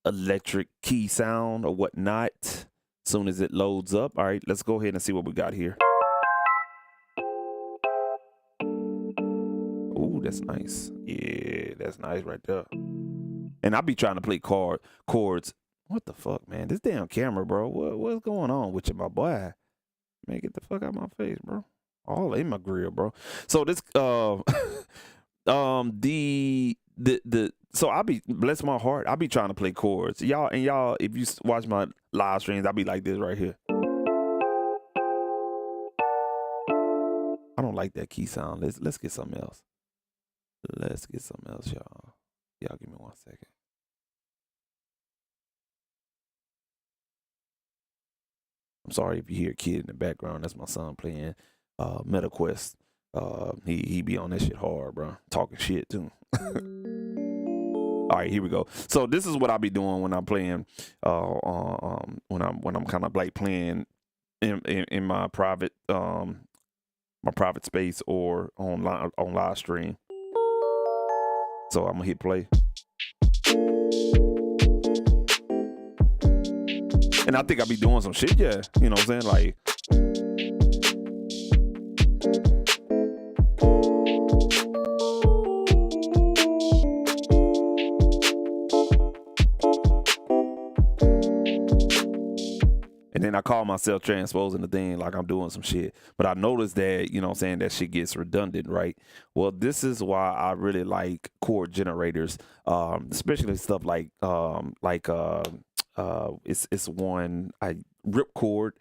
electric key sound or whatnot as soon as it loads up. All right, let's go ahead and see what we got here. Ooh, that's nice. Yeah, that's nice right there. And I be trying to play chords. What the fuck, man? This damn camera, bro. What's going on with you, my boy? Man, get the fuck out of my face, bro. All in my grill, bro. So this so I be, bless my heart, I be trying to play chords. Y'all, if you watch my live streams, I be like this right here. I don't like that key sound. Let's get something else. Let's get something else, y'all. Y'all give me 1 second. I'm sorry if you hear a kid in the background. That's my son playing MetaQuest. He be on that shit hard, bro. Talking shit too. All right, here we go. So this is what I be doing when I'm playing, when I'm kind of like playing in my private space or on live stream. So I'm gonna hit play, and I think I be doing some shit, yeah. You know what I'm saying, like. And then I call myself transposing the thing like I'm doing some shit. But I noticed that, you know what I'm saying, that shit gets redundant, right? Well, this is why I really like chord generators, especially stuff like it's one, ripchord,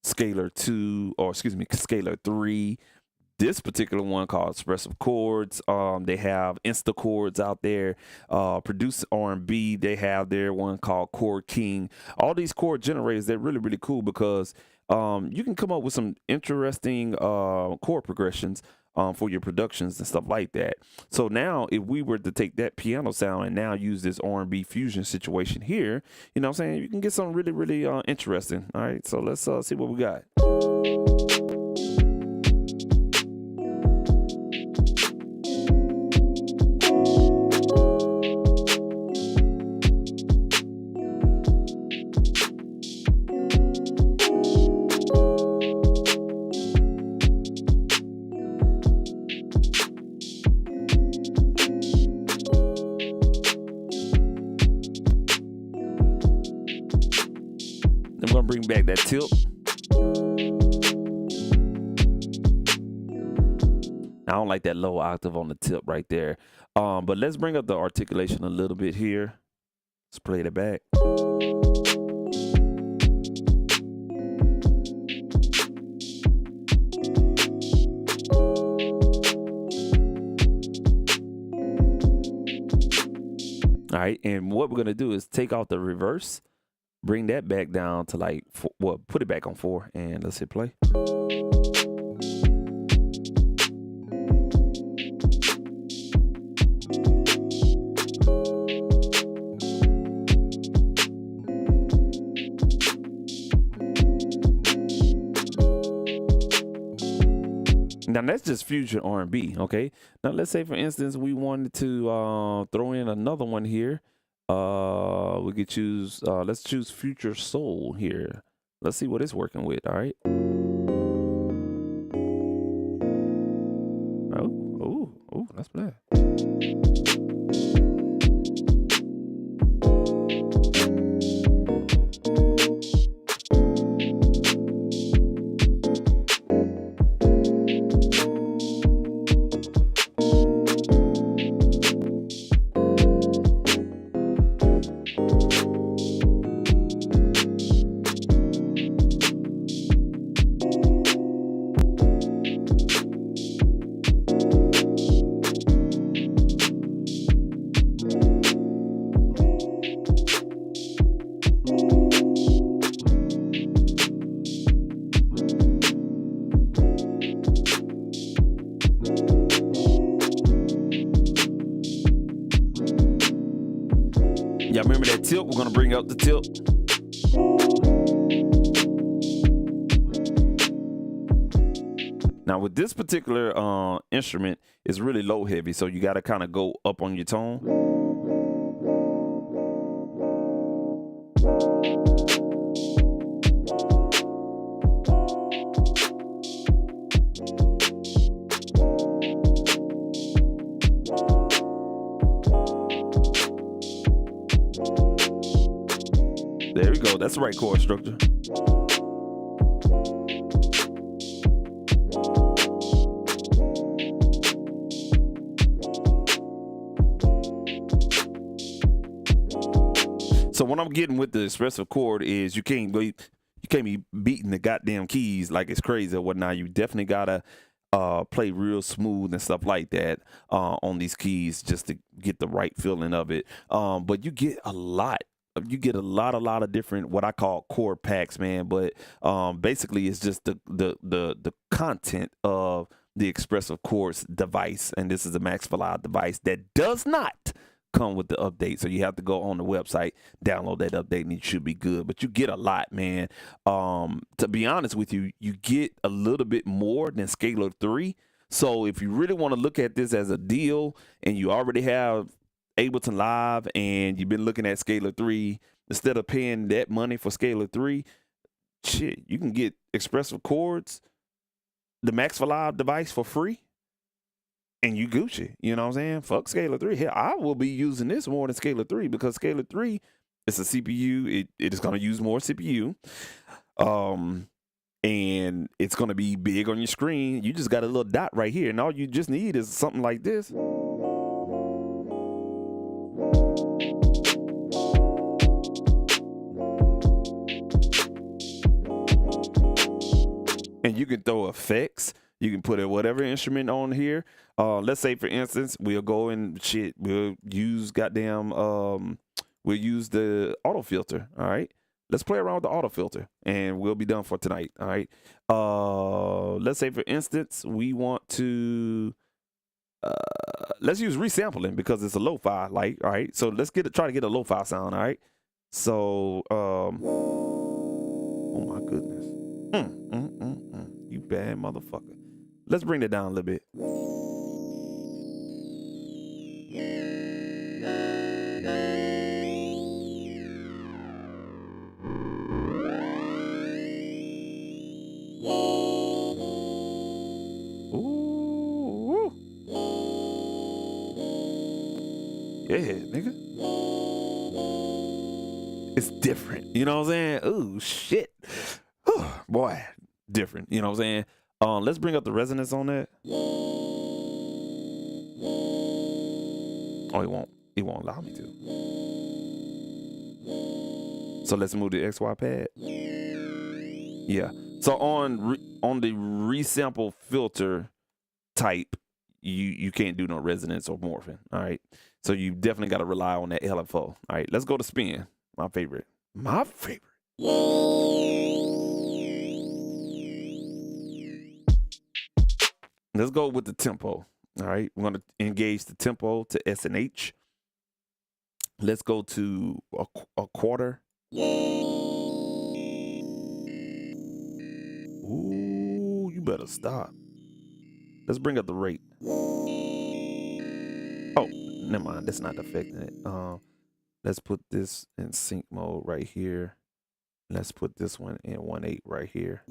scalar 2, or excuse me, scalar 3. This particular one called Expressive Chords. They have Insta Chords out there. Produce R&B, they have their one called Chord King. All these chord generators, they're really, really cool because you can come up with some interesting chord progressions for your productions and stuff like that. So now if we were to take that piano sound and now use this R&B fusion situation here, you know what I'm saying, you can get something really, really interesting. All right, so let's see what we got. I'm gonna bring back that tilt. I don't like that low octave on the tip right there. But let's bring up the articulation a little bit here. Let's play it back. All right, and what we're gonna do is take out the reverse, bring that back down to like, put it back on 4, and let's hit play. Now that's just fusion R&B, okay? Now let's say, for instance, we wanted to throw in another one here. We could choose, let's choose Future Soul here. Let's see what it's working with, all right? Oh, Let's play. Y'all remember that tilt? We're gonna bring up the tilt. Now with this particular instrument, it's really low heavy, so you gotta kind of go up on your tone. There we go. That's the right chord structure. So what I'm getting with the expressive chord is you can't be beating the goddamn keys like it's crazy or whatnot. You definitely gotta play real smooth and stuff like that on these keys just to get the right feeling of it. But you get a lot. You get a lot of different what I call chord packs, man. But basically, it's just the content of the expressive chords device, and this is a Max Live device that does not come with the update. So you have to go on the website, download that update, and it should be good. But you get a lot, man. To be honest with you, you get a little bit more than Scalar 3. So if you really want to look at this as a deal, and you already have Ableton Live and you've been looking at Scalar 3, instead of paying that money for Scalar 3, shit, you can get expressive chords, the Max Live device for free, and you Gucci. You know what I'm saying? Fuck Scalar 3. Hell, I will be using this more than Scalar 3 because Scalar 3 is a CPU. It is going to use more CPU. And it's going to be big on your screen. You just got a little dot right here, and all you just need is something like this. And you can throw effects. You can put whatever instrument on here. Let's say, for instance, we'll go and shit. We'll use we'll use the auto filter. All right. Let's play around with the auto filter, and we'll be done for tonight. All right. Let's say, for instance, we want to let's use resampling because it's a lo-fi. Like, all right. So let's try to get a lo-fi sound. All right. So, oh my goodness. You bad motherfucker. Let's bring that down a little bit. Ooh. Yeah, nigga. It's different. You know what I'm saying? Ooh, shit. Boy, different. You know what I'm saying? Let's bring up the resonance on that. Oh, it won't allow me to. So let's move the XY pad. Yeah. So on the resample filter type, you can't do no resonance or morphing. All right. So you definitely got to rely on that LFO. All right. Let's go to spin. My favorite. Let's go with the tempo. All right. We're going to engage the tempo to S and H. Let's go to a quarter. Ooh, you better stop. Let's bring up the rate. Oh, never mind. That's not affecting it. Let's put this in sync mode right here. Let's put this one in 1/8 right here.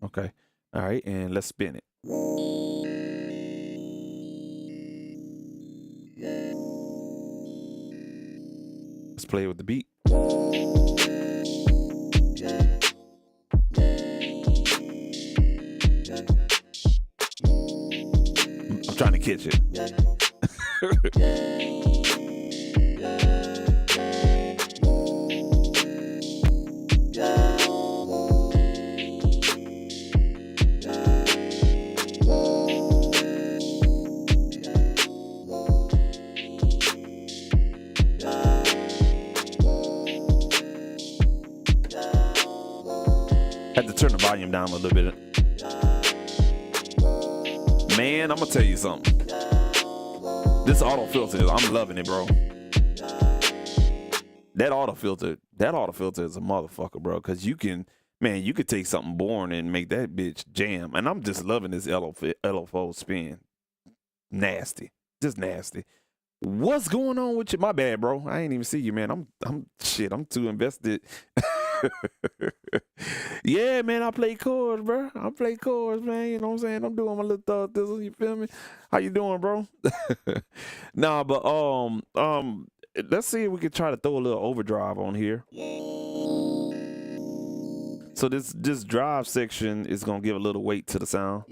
Okay. All right, and let's spin it. Let's play with the beat. I'm trying to catch it. Had to turn the volume down a little bit. Man, I'm gonna tell you something. This auto filter, I'm loving it, bro. That auto filter is a motherfucker, bro. Cause you can take something boring and make that bitch jam. And I'm just loving this LFO spin. Nasty, just nasty. What's going on with you? My bad, bro. I ain't even see you, man. I'm too invested. Yeah, man, I play chords, bro. I play chords, man. You know what I'm saying? I'm doing my little thug thizzle. You feel me? How you doing, bro? Nah, but let's see if we can try to throw a little overdrive on here. So this drive section is gonna give a little weight to the sound.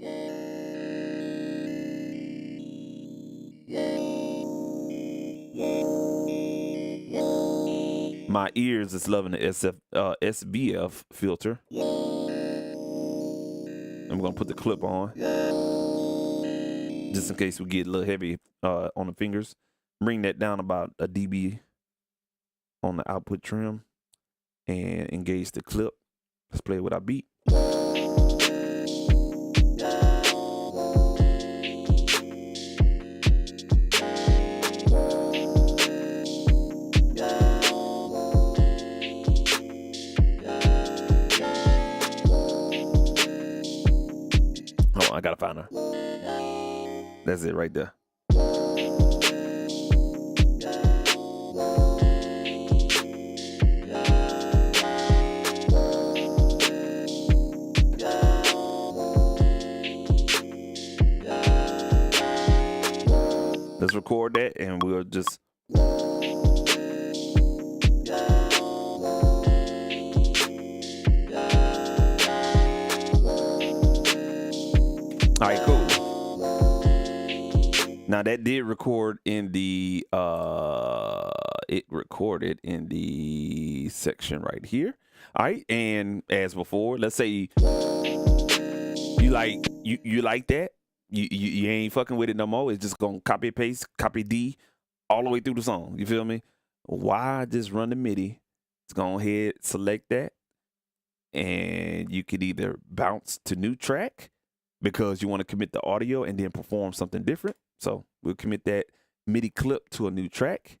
My ears is loving the SBF filter. I'm gonna put the clip on, just in case we get a little heavy on the fingers. Bring that down about a dB on the output trim, and engage the clip. Let's play with our beat. I gotta find her. That's it right there. Let's record that and we'll just. All right, cool. Now that did record in the it recorded in the section right here. All right, and as before, let's say you like that. You ain't fucking with it no more. It's just gonna copy paste, copy D all the way through the song. You feel me? Why just run the MIDI? Let's go ahead, select that, and you could either bounce to new track, because you want to commit the audio and then perform something different. So we'll commit that MIDI clip to a new track.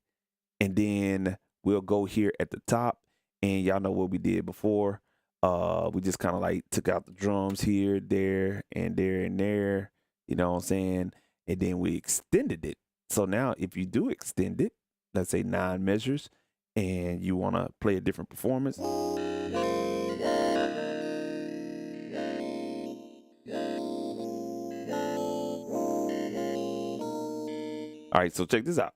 And then we'll go here at the top. And y'all know what we did before. We just kind of like took out the drums here, there, and there, and there. You know what I'm saying? And then we extended it. So now if you do extend it, let's say 9 measures, and you want to play a different performance. All right, so check this out.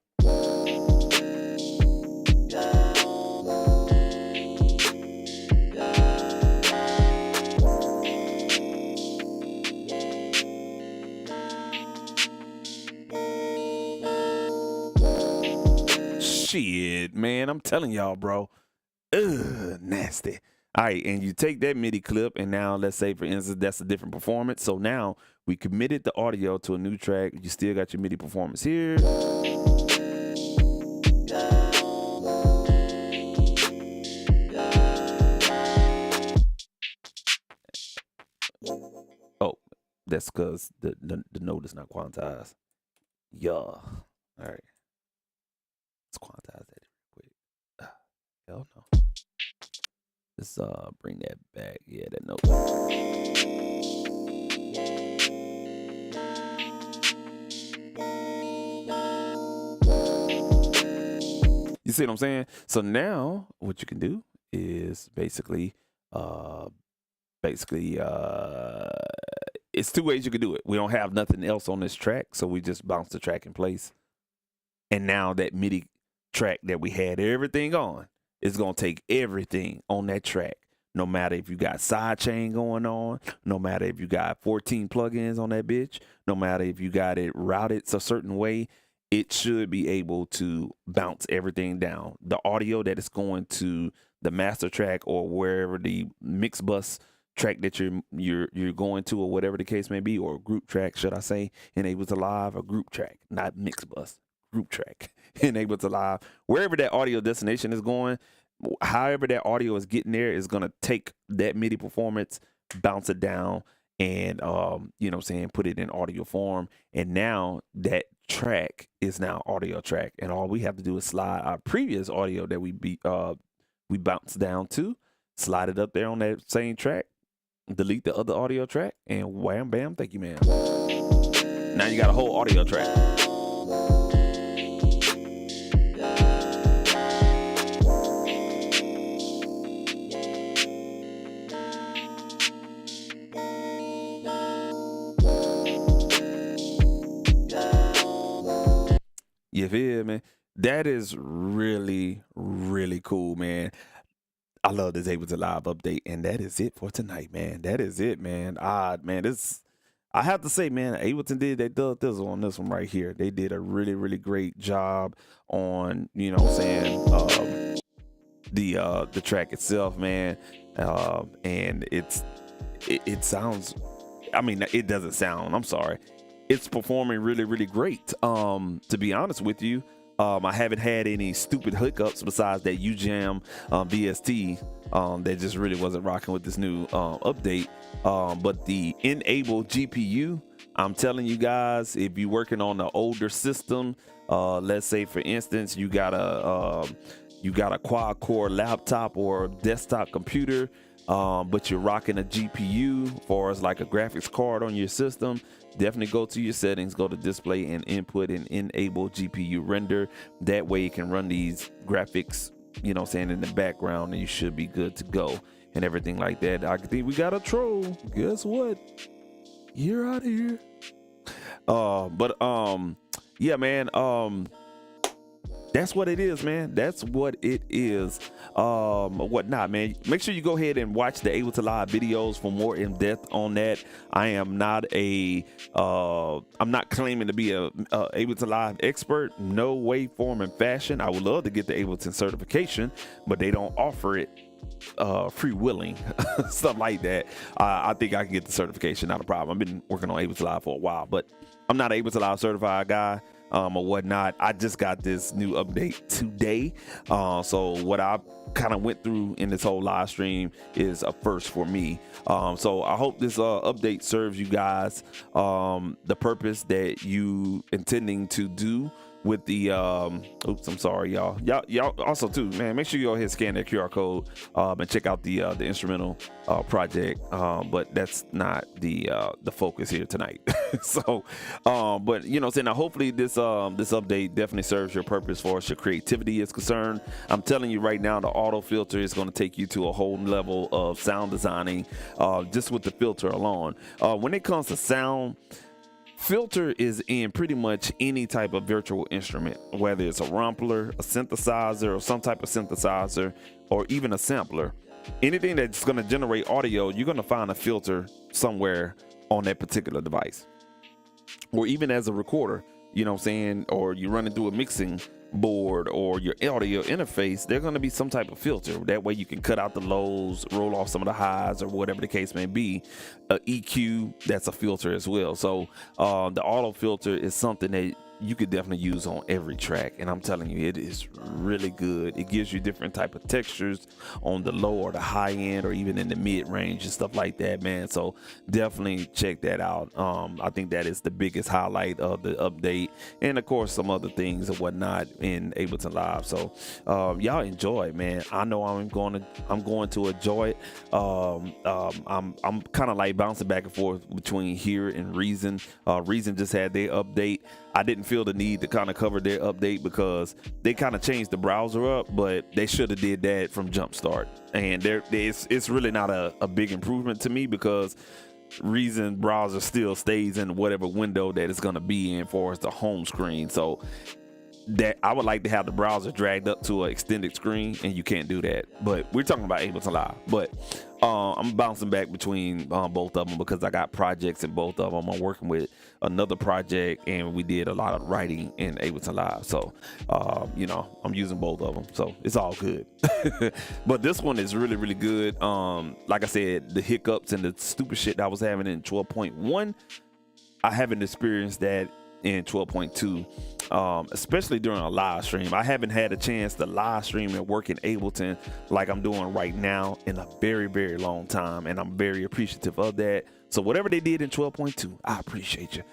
Shit, man, I'm telling y'all, bro. Ugh, nasty. All right, and you take that MIDI clip, and now let's say, for instance, that's a different performance. So now we committed the audio to a new track. You still got your MIDI performance here. Oh, that's because the note is not quantized. Yeah. All right. Let's quantize that real quick. Hell no. Let's bring that back. Yeah, that note. You see what I'm saying? So now what you can do is basically basically, it's two ways you can do it. We don't have nothing else on this track, so we just bounce the track in place. And now that MIDI track that we had everything on is going to take everything on that track. No matter if you got sidechain going on, no matter if you got 14 plugins on that bitch, no matter if you got it routed a certain way, it should be able to bounce everything down. The audio that is going to the master track or wherever the mix bus track that you're going to, or whatever the case may be, or group track, should I say, in Ableton Live, a group track, not mix bus, group track in Ableton Live, wherever that audio destination is going. However that audio is getting there is going to take that MIDI performance, bounce it down, and you know what I'm saying, put it in audio form. And now that track is now audio track, and all we have to do is slide our previous audio that we bounced down to, slide it up there on that same track, delete the other audio track, and wham bam, thank you, man. Now you got a whole audio track. You feel me? That is really, really cool, man. I love this Ableton Live update, and that is it for tonight, man. That is it, man. Man, this, I have to say, man, Ableton did they did this on this one right here. They did a really, really great job on, you know what I'm saying, the track itself, man. And it sounds, I mean, it doesn't sound, I'm sorry. It's performing really, really great. To be honest with you, I haven't had any stupid hiccups besides that UJam VST that just really wasn't rocking with this new update. But the Enable GPU, I'm telling you guys, if you're working on an older system, let's say for instance you got a quad core laptop or desktop computer, but you're rocking a GPU for as like a graphics card on your system, definitely go to your settings, go to display and input and enable GPU render. That way you can run these graphics, you know what I'm saying, in the background, and you should be good to go and everything like that. I think we got a troll. Guess what? You're out of here. Yeah, man. That's what it is, man. That's what it is. Whatnot, man. Make sure you go ahead and watch the Ableton Live videos for more in depth on that. I am not I'm not claiming to be a Ableton Live expert. No way, form, and fashion. I would love to get the Ableton certification, but they don't offer it free willing, stuff like that. I think I can get the certification, not a problem. I've been working on Ableton Live for a while, but I'm not an Ableton Live certified guy. Or whatnot. I just got this new update today. So what I kind of went through in this whole live stream is a first for me. So I hope this update serves you guys the purpose that you intending to do with the oops, I'm sorry, y'all also too, man, make sure you go ahead and scan that QR code and check out the instrumental project, but that's not the focus here tonight. So but you know, saying, now hopefully this update definitely serves your purpose for as your creativity is concerned. I'm telling you right now, the auto filter is going to take you to a whole level of sound designing just with the filter alone. When it comes to sound, filter is in pretty much any type of virtual instrument, whether it's a rumpler, a synthesizer, or some type of synthesizer, or even a sampler. Anything that's going to generate audio, you're going to find a filter somewhere on that particular device. Or even as a recorder, you know what I'm saying, or you're running through a mixing board or your audio interface, there's going to be some type of filter. That way you can cut out the lows, roll off some of the highs, or whatever the case may be. EQ, that's a filter as well. So the auto filter is something that you could definitely use on every track, and I'm telling you, it is really good. It gives you different type of textures on the low or the high end, or even in the mid range and stuff like that, man. So definitely check that out. I think that is the biggest highlight of the update, and of course some other things and whatnot in Ableton Live. So y'all enjoy it, man. I know I'm going to enjoy it. I'm kind of like bouncing back and forth between here and Reason. Reason just had their update. I didn't feel the need to kind of cover their update because they kind of changed the browser up, but they should have did that from jump start. And it's really not a big improvement to me because reason browser still stays in whatever window that it's going to be in for as the home screen. So that I would like to have the browser dragged up to an extended screen, and you can't do that. But we're talking about Ableton Live. But I'm bouncing back between both of them because I got projects in both of them. I'm working with another project, and we did a lot of writing in Ableton Live. So, you know, I'm using both of them. So it's all good. But this one is really, really good. Like I said, the hiccups and the stupid shit that I was having in 12.1, I haven't experienced that in 12.2, especially during a live stream. I haven't had a chance to live stream and work in Ableton like I'm doing right now in a very, very long time, and I'm very appreciative of that. So whatever they did in 12.2, I appreciate you.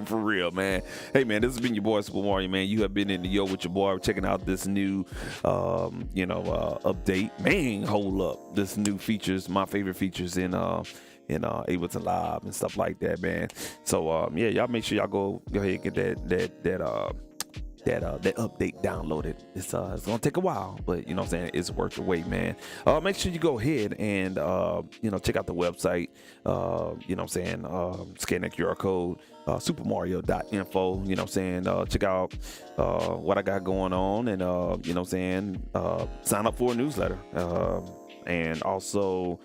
For real, man. Hey, man, this has been your boy Supa Mario, man. You have been in the Yo with your boy, checking out this new, update. Mayne Hol'Up, this new features, my favorite features in Ableton Live and stuff like that, man. So yeah, y'all make sure y'all go ahead and get that update downloaded. It's gonna take a while, but you know what I'm saying, it's worth the wait, man. Make sure you go ahead and check out the website. You know what I'm saying, scan that QR code, supamario.info. You know what I'm saying, check out what I got going on, and you know what I'm saying, sign up for a newsletter, and also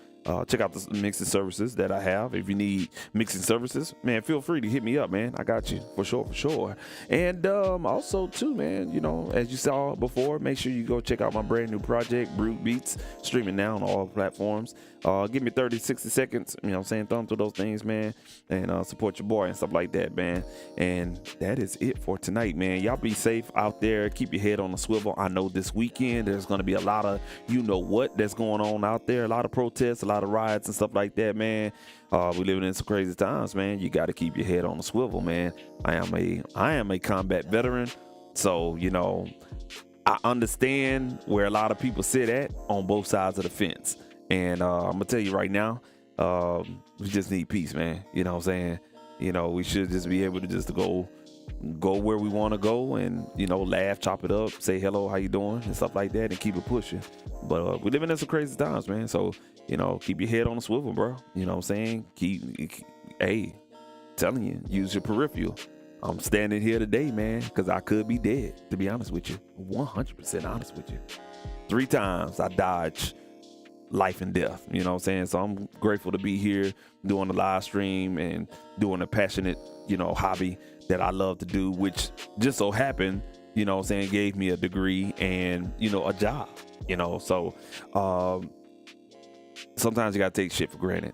check out the mixing services that I have. If you need mixing services, man, feel free to hit me up, man. I got you for sure. And also too, man, you know, as you saw before, make sure you go check out my brand new project, Brute Beats, streaming now on all platforms. Give me 30, 60 seconds, you know what I'm saying, thumb through those things, man, and support your boy and stuff like that, man. And that is it for tonight, man. Y'all be safe out there. Keep your head on the swivel. I know this weekend there's going to be a lot of you-know-what that's going on out there, a lot of protests, a lot of riots and stuff like that, man. We living in some crazy times, man. You got to keep your head on the swivel, man. I am a combat veteran, so, you know, I understand where a lot of people sit at on both sides of the fence. And I'm gonna tell you right now, we just need peace, man. You know what I'm saying? You know, we should just be able to just go where we want to go, and you know, laugh, chop it up, say hello, how you doing, and stuff like that, and keep it pushing. But we're living in some crazy times, man. So you know, keep your head on the swivel, bro. You know what I'm saying? Hey, telling you, use your peripheral. I'm standing here today, man, because I could be dead. To be honest with you, 100% honest with you. 3 times I dodged life and death, you know what I'm saying? So I'm grateful to be here doing the live stream and doing a passionate, you know, hobby that I love to do, which just so happened, you know what I'm saying, gave me a degree and, you know, a job, you know. So sometimes you gotta take shit for granted.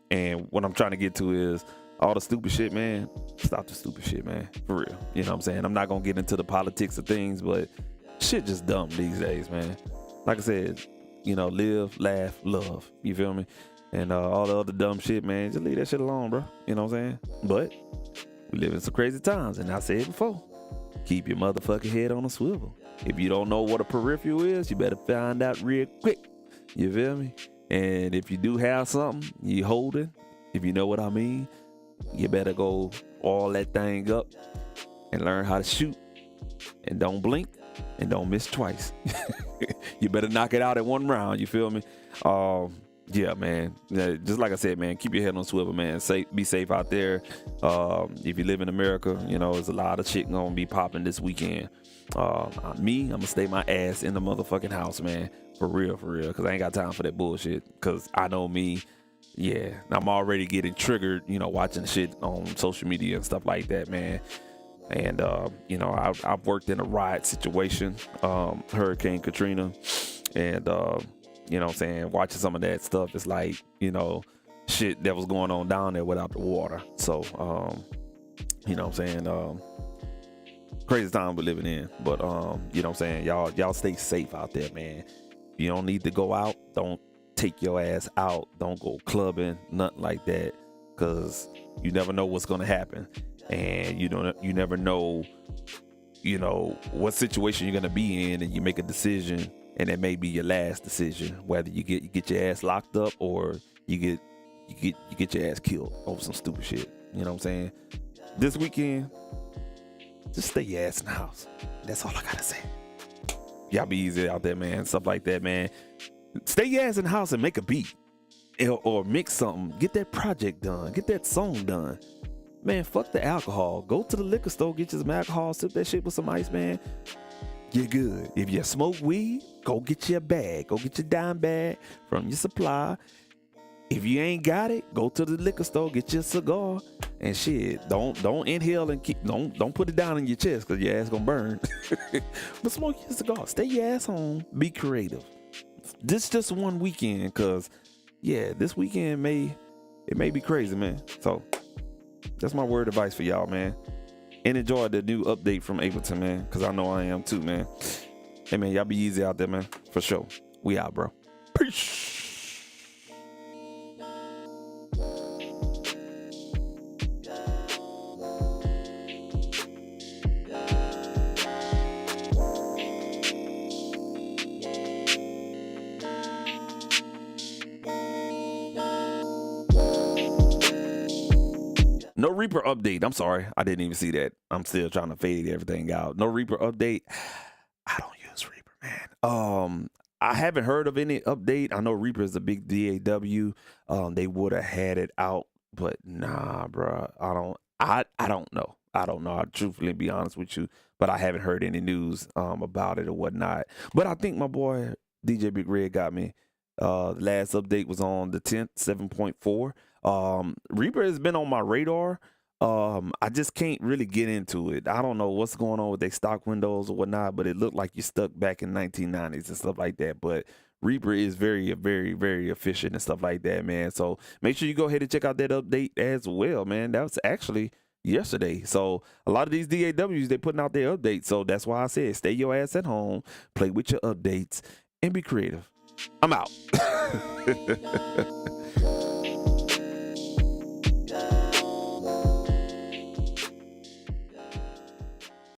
And what I'm trying to get to is all the stupid shit, man. Stop the stupid shit, man, for real. You know what I'm saying? I'm not gonna get into the politics of things, but shit just dumb these days, man. Like I said, you know, live, laugh, love. You feel me? And all the other dumb shit, man, just leave that shit alone, bro. You know what I'm saying? But we live in some crazy times, and I said it before. Keep your motherfucking head on a swivel. If you don't know what a peripheral is, you better find out real quick. You feel me? And if you do have something you holding, if you know what I mean, you better go all that thing up and learn how to shoot. And don't blink and don't miss twice. You better knock it out at 1 round. You feel me? Yeah, man. Just like I said, man, keep your head on swivel, man. Be safe out there. If you live in America, you know, there's a lot of shit gonna be popping this weekend. I'm gonna stay my ass in the motherfucking house, man. For real, because I ain't got time for that bullshit. Because I know me, yeah, I'm already getting triggered, you know, watching shit on social media and stuff like that, man. And, you know, I've worked in a riot situation, Hurricane Katrina, and, you know what I'm saying, watching some of that stuff, it's like, you know, shit that was going on down there without the water. So, you know what I'm saying, crazy time we're living in. But, you know what I'm saying, y'all stay safe out there, man. You don't need to go out. Don't take your ass out. Don't go clubbing, nothing like that, because you never know what's going to happen. And you never know, you know, what situation you're gonna be in, and you make a decision, and it may be your last decision, whether you get your ass locked up or you get your ass killed over some stupid shit. You know what I'm saying? This weekend, just stay your ass in the house. That's all I gotta say. Y'all be easy out there, man. Stuff like that, man. Stay your ass in the house and make a beat or mix something. Get that project done. Get that song done. Man, fuck the alcohol. Go to the liquor store, get you some alcohol, sip that shit with some ice, man. You're good. If you smoke weed, go get you a bag. Go get your dime bag from your supply. If you ain't got it, go to the liquor store, get you a cigar, and shit. Don't inhale and don't put it down in your chest because your ass gonna burn. But smoke your cigar. Stay your ass home. Be creative. This just one weekend, cause yeah, this weekend may be crazy, man. So that's my word of advice for y'all, man. And enjoy the new update from Ableton, man, cause I know I am too, man. Hey, man, y'all be easy out there, man, for sure. We out, bro. Peace. No Reaper update. I'm sorry. I didn't even see that. I'm still trying to fade everything out. No Reaper update. I don't use Reaper, man. I haven't heard of any update. I know Reaper is a big DAW. They would have had it out, but nah, bro. I don't know. I don't know. I'll truthfully be honest with you, but I haven't heard any news about it or whatnot. But I think my boy DJ Big Red got me. Last update was on the 10th, 7.4. Reaper has been on my radar. I just can't really get into it. I don't know what's going on with their stock windows or whatnot, but it looked like you're stuck back in 1990s and stuff like that. But Reaper is very, very, very efficient and stuff like that, man. So make sure you go ahead and check out that update as well, man. That was actually yesterday. So a lot of these DAWs, they're putting out their updates. So that's why I said stay your ass at home, play with your updates, and be creative. I'm out.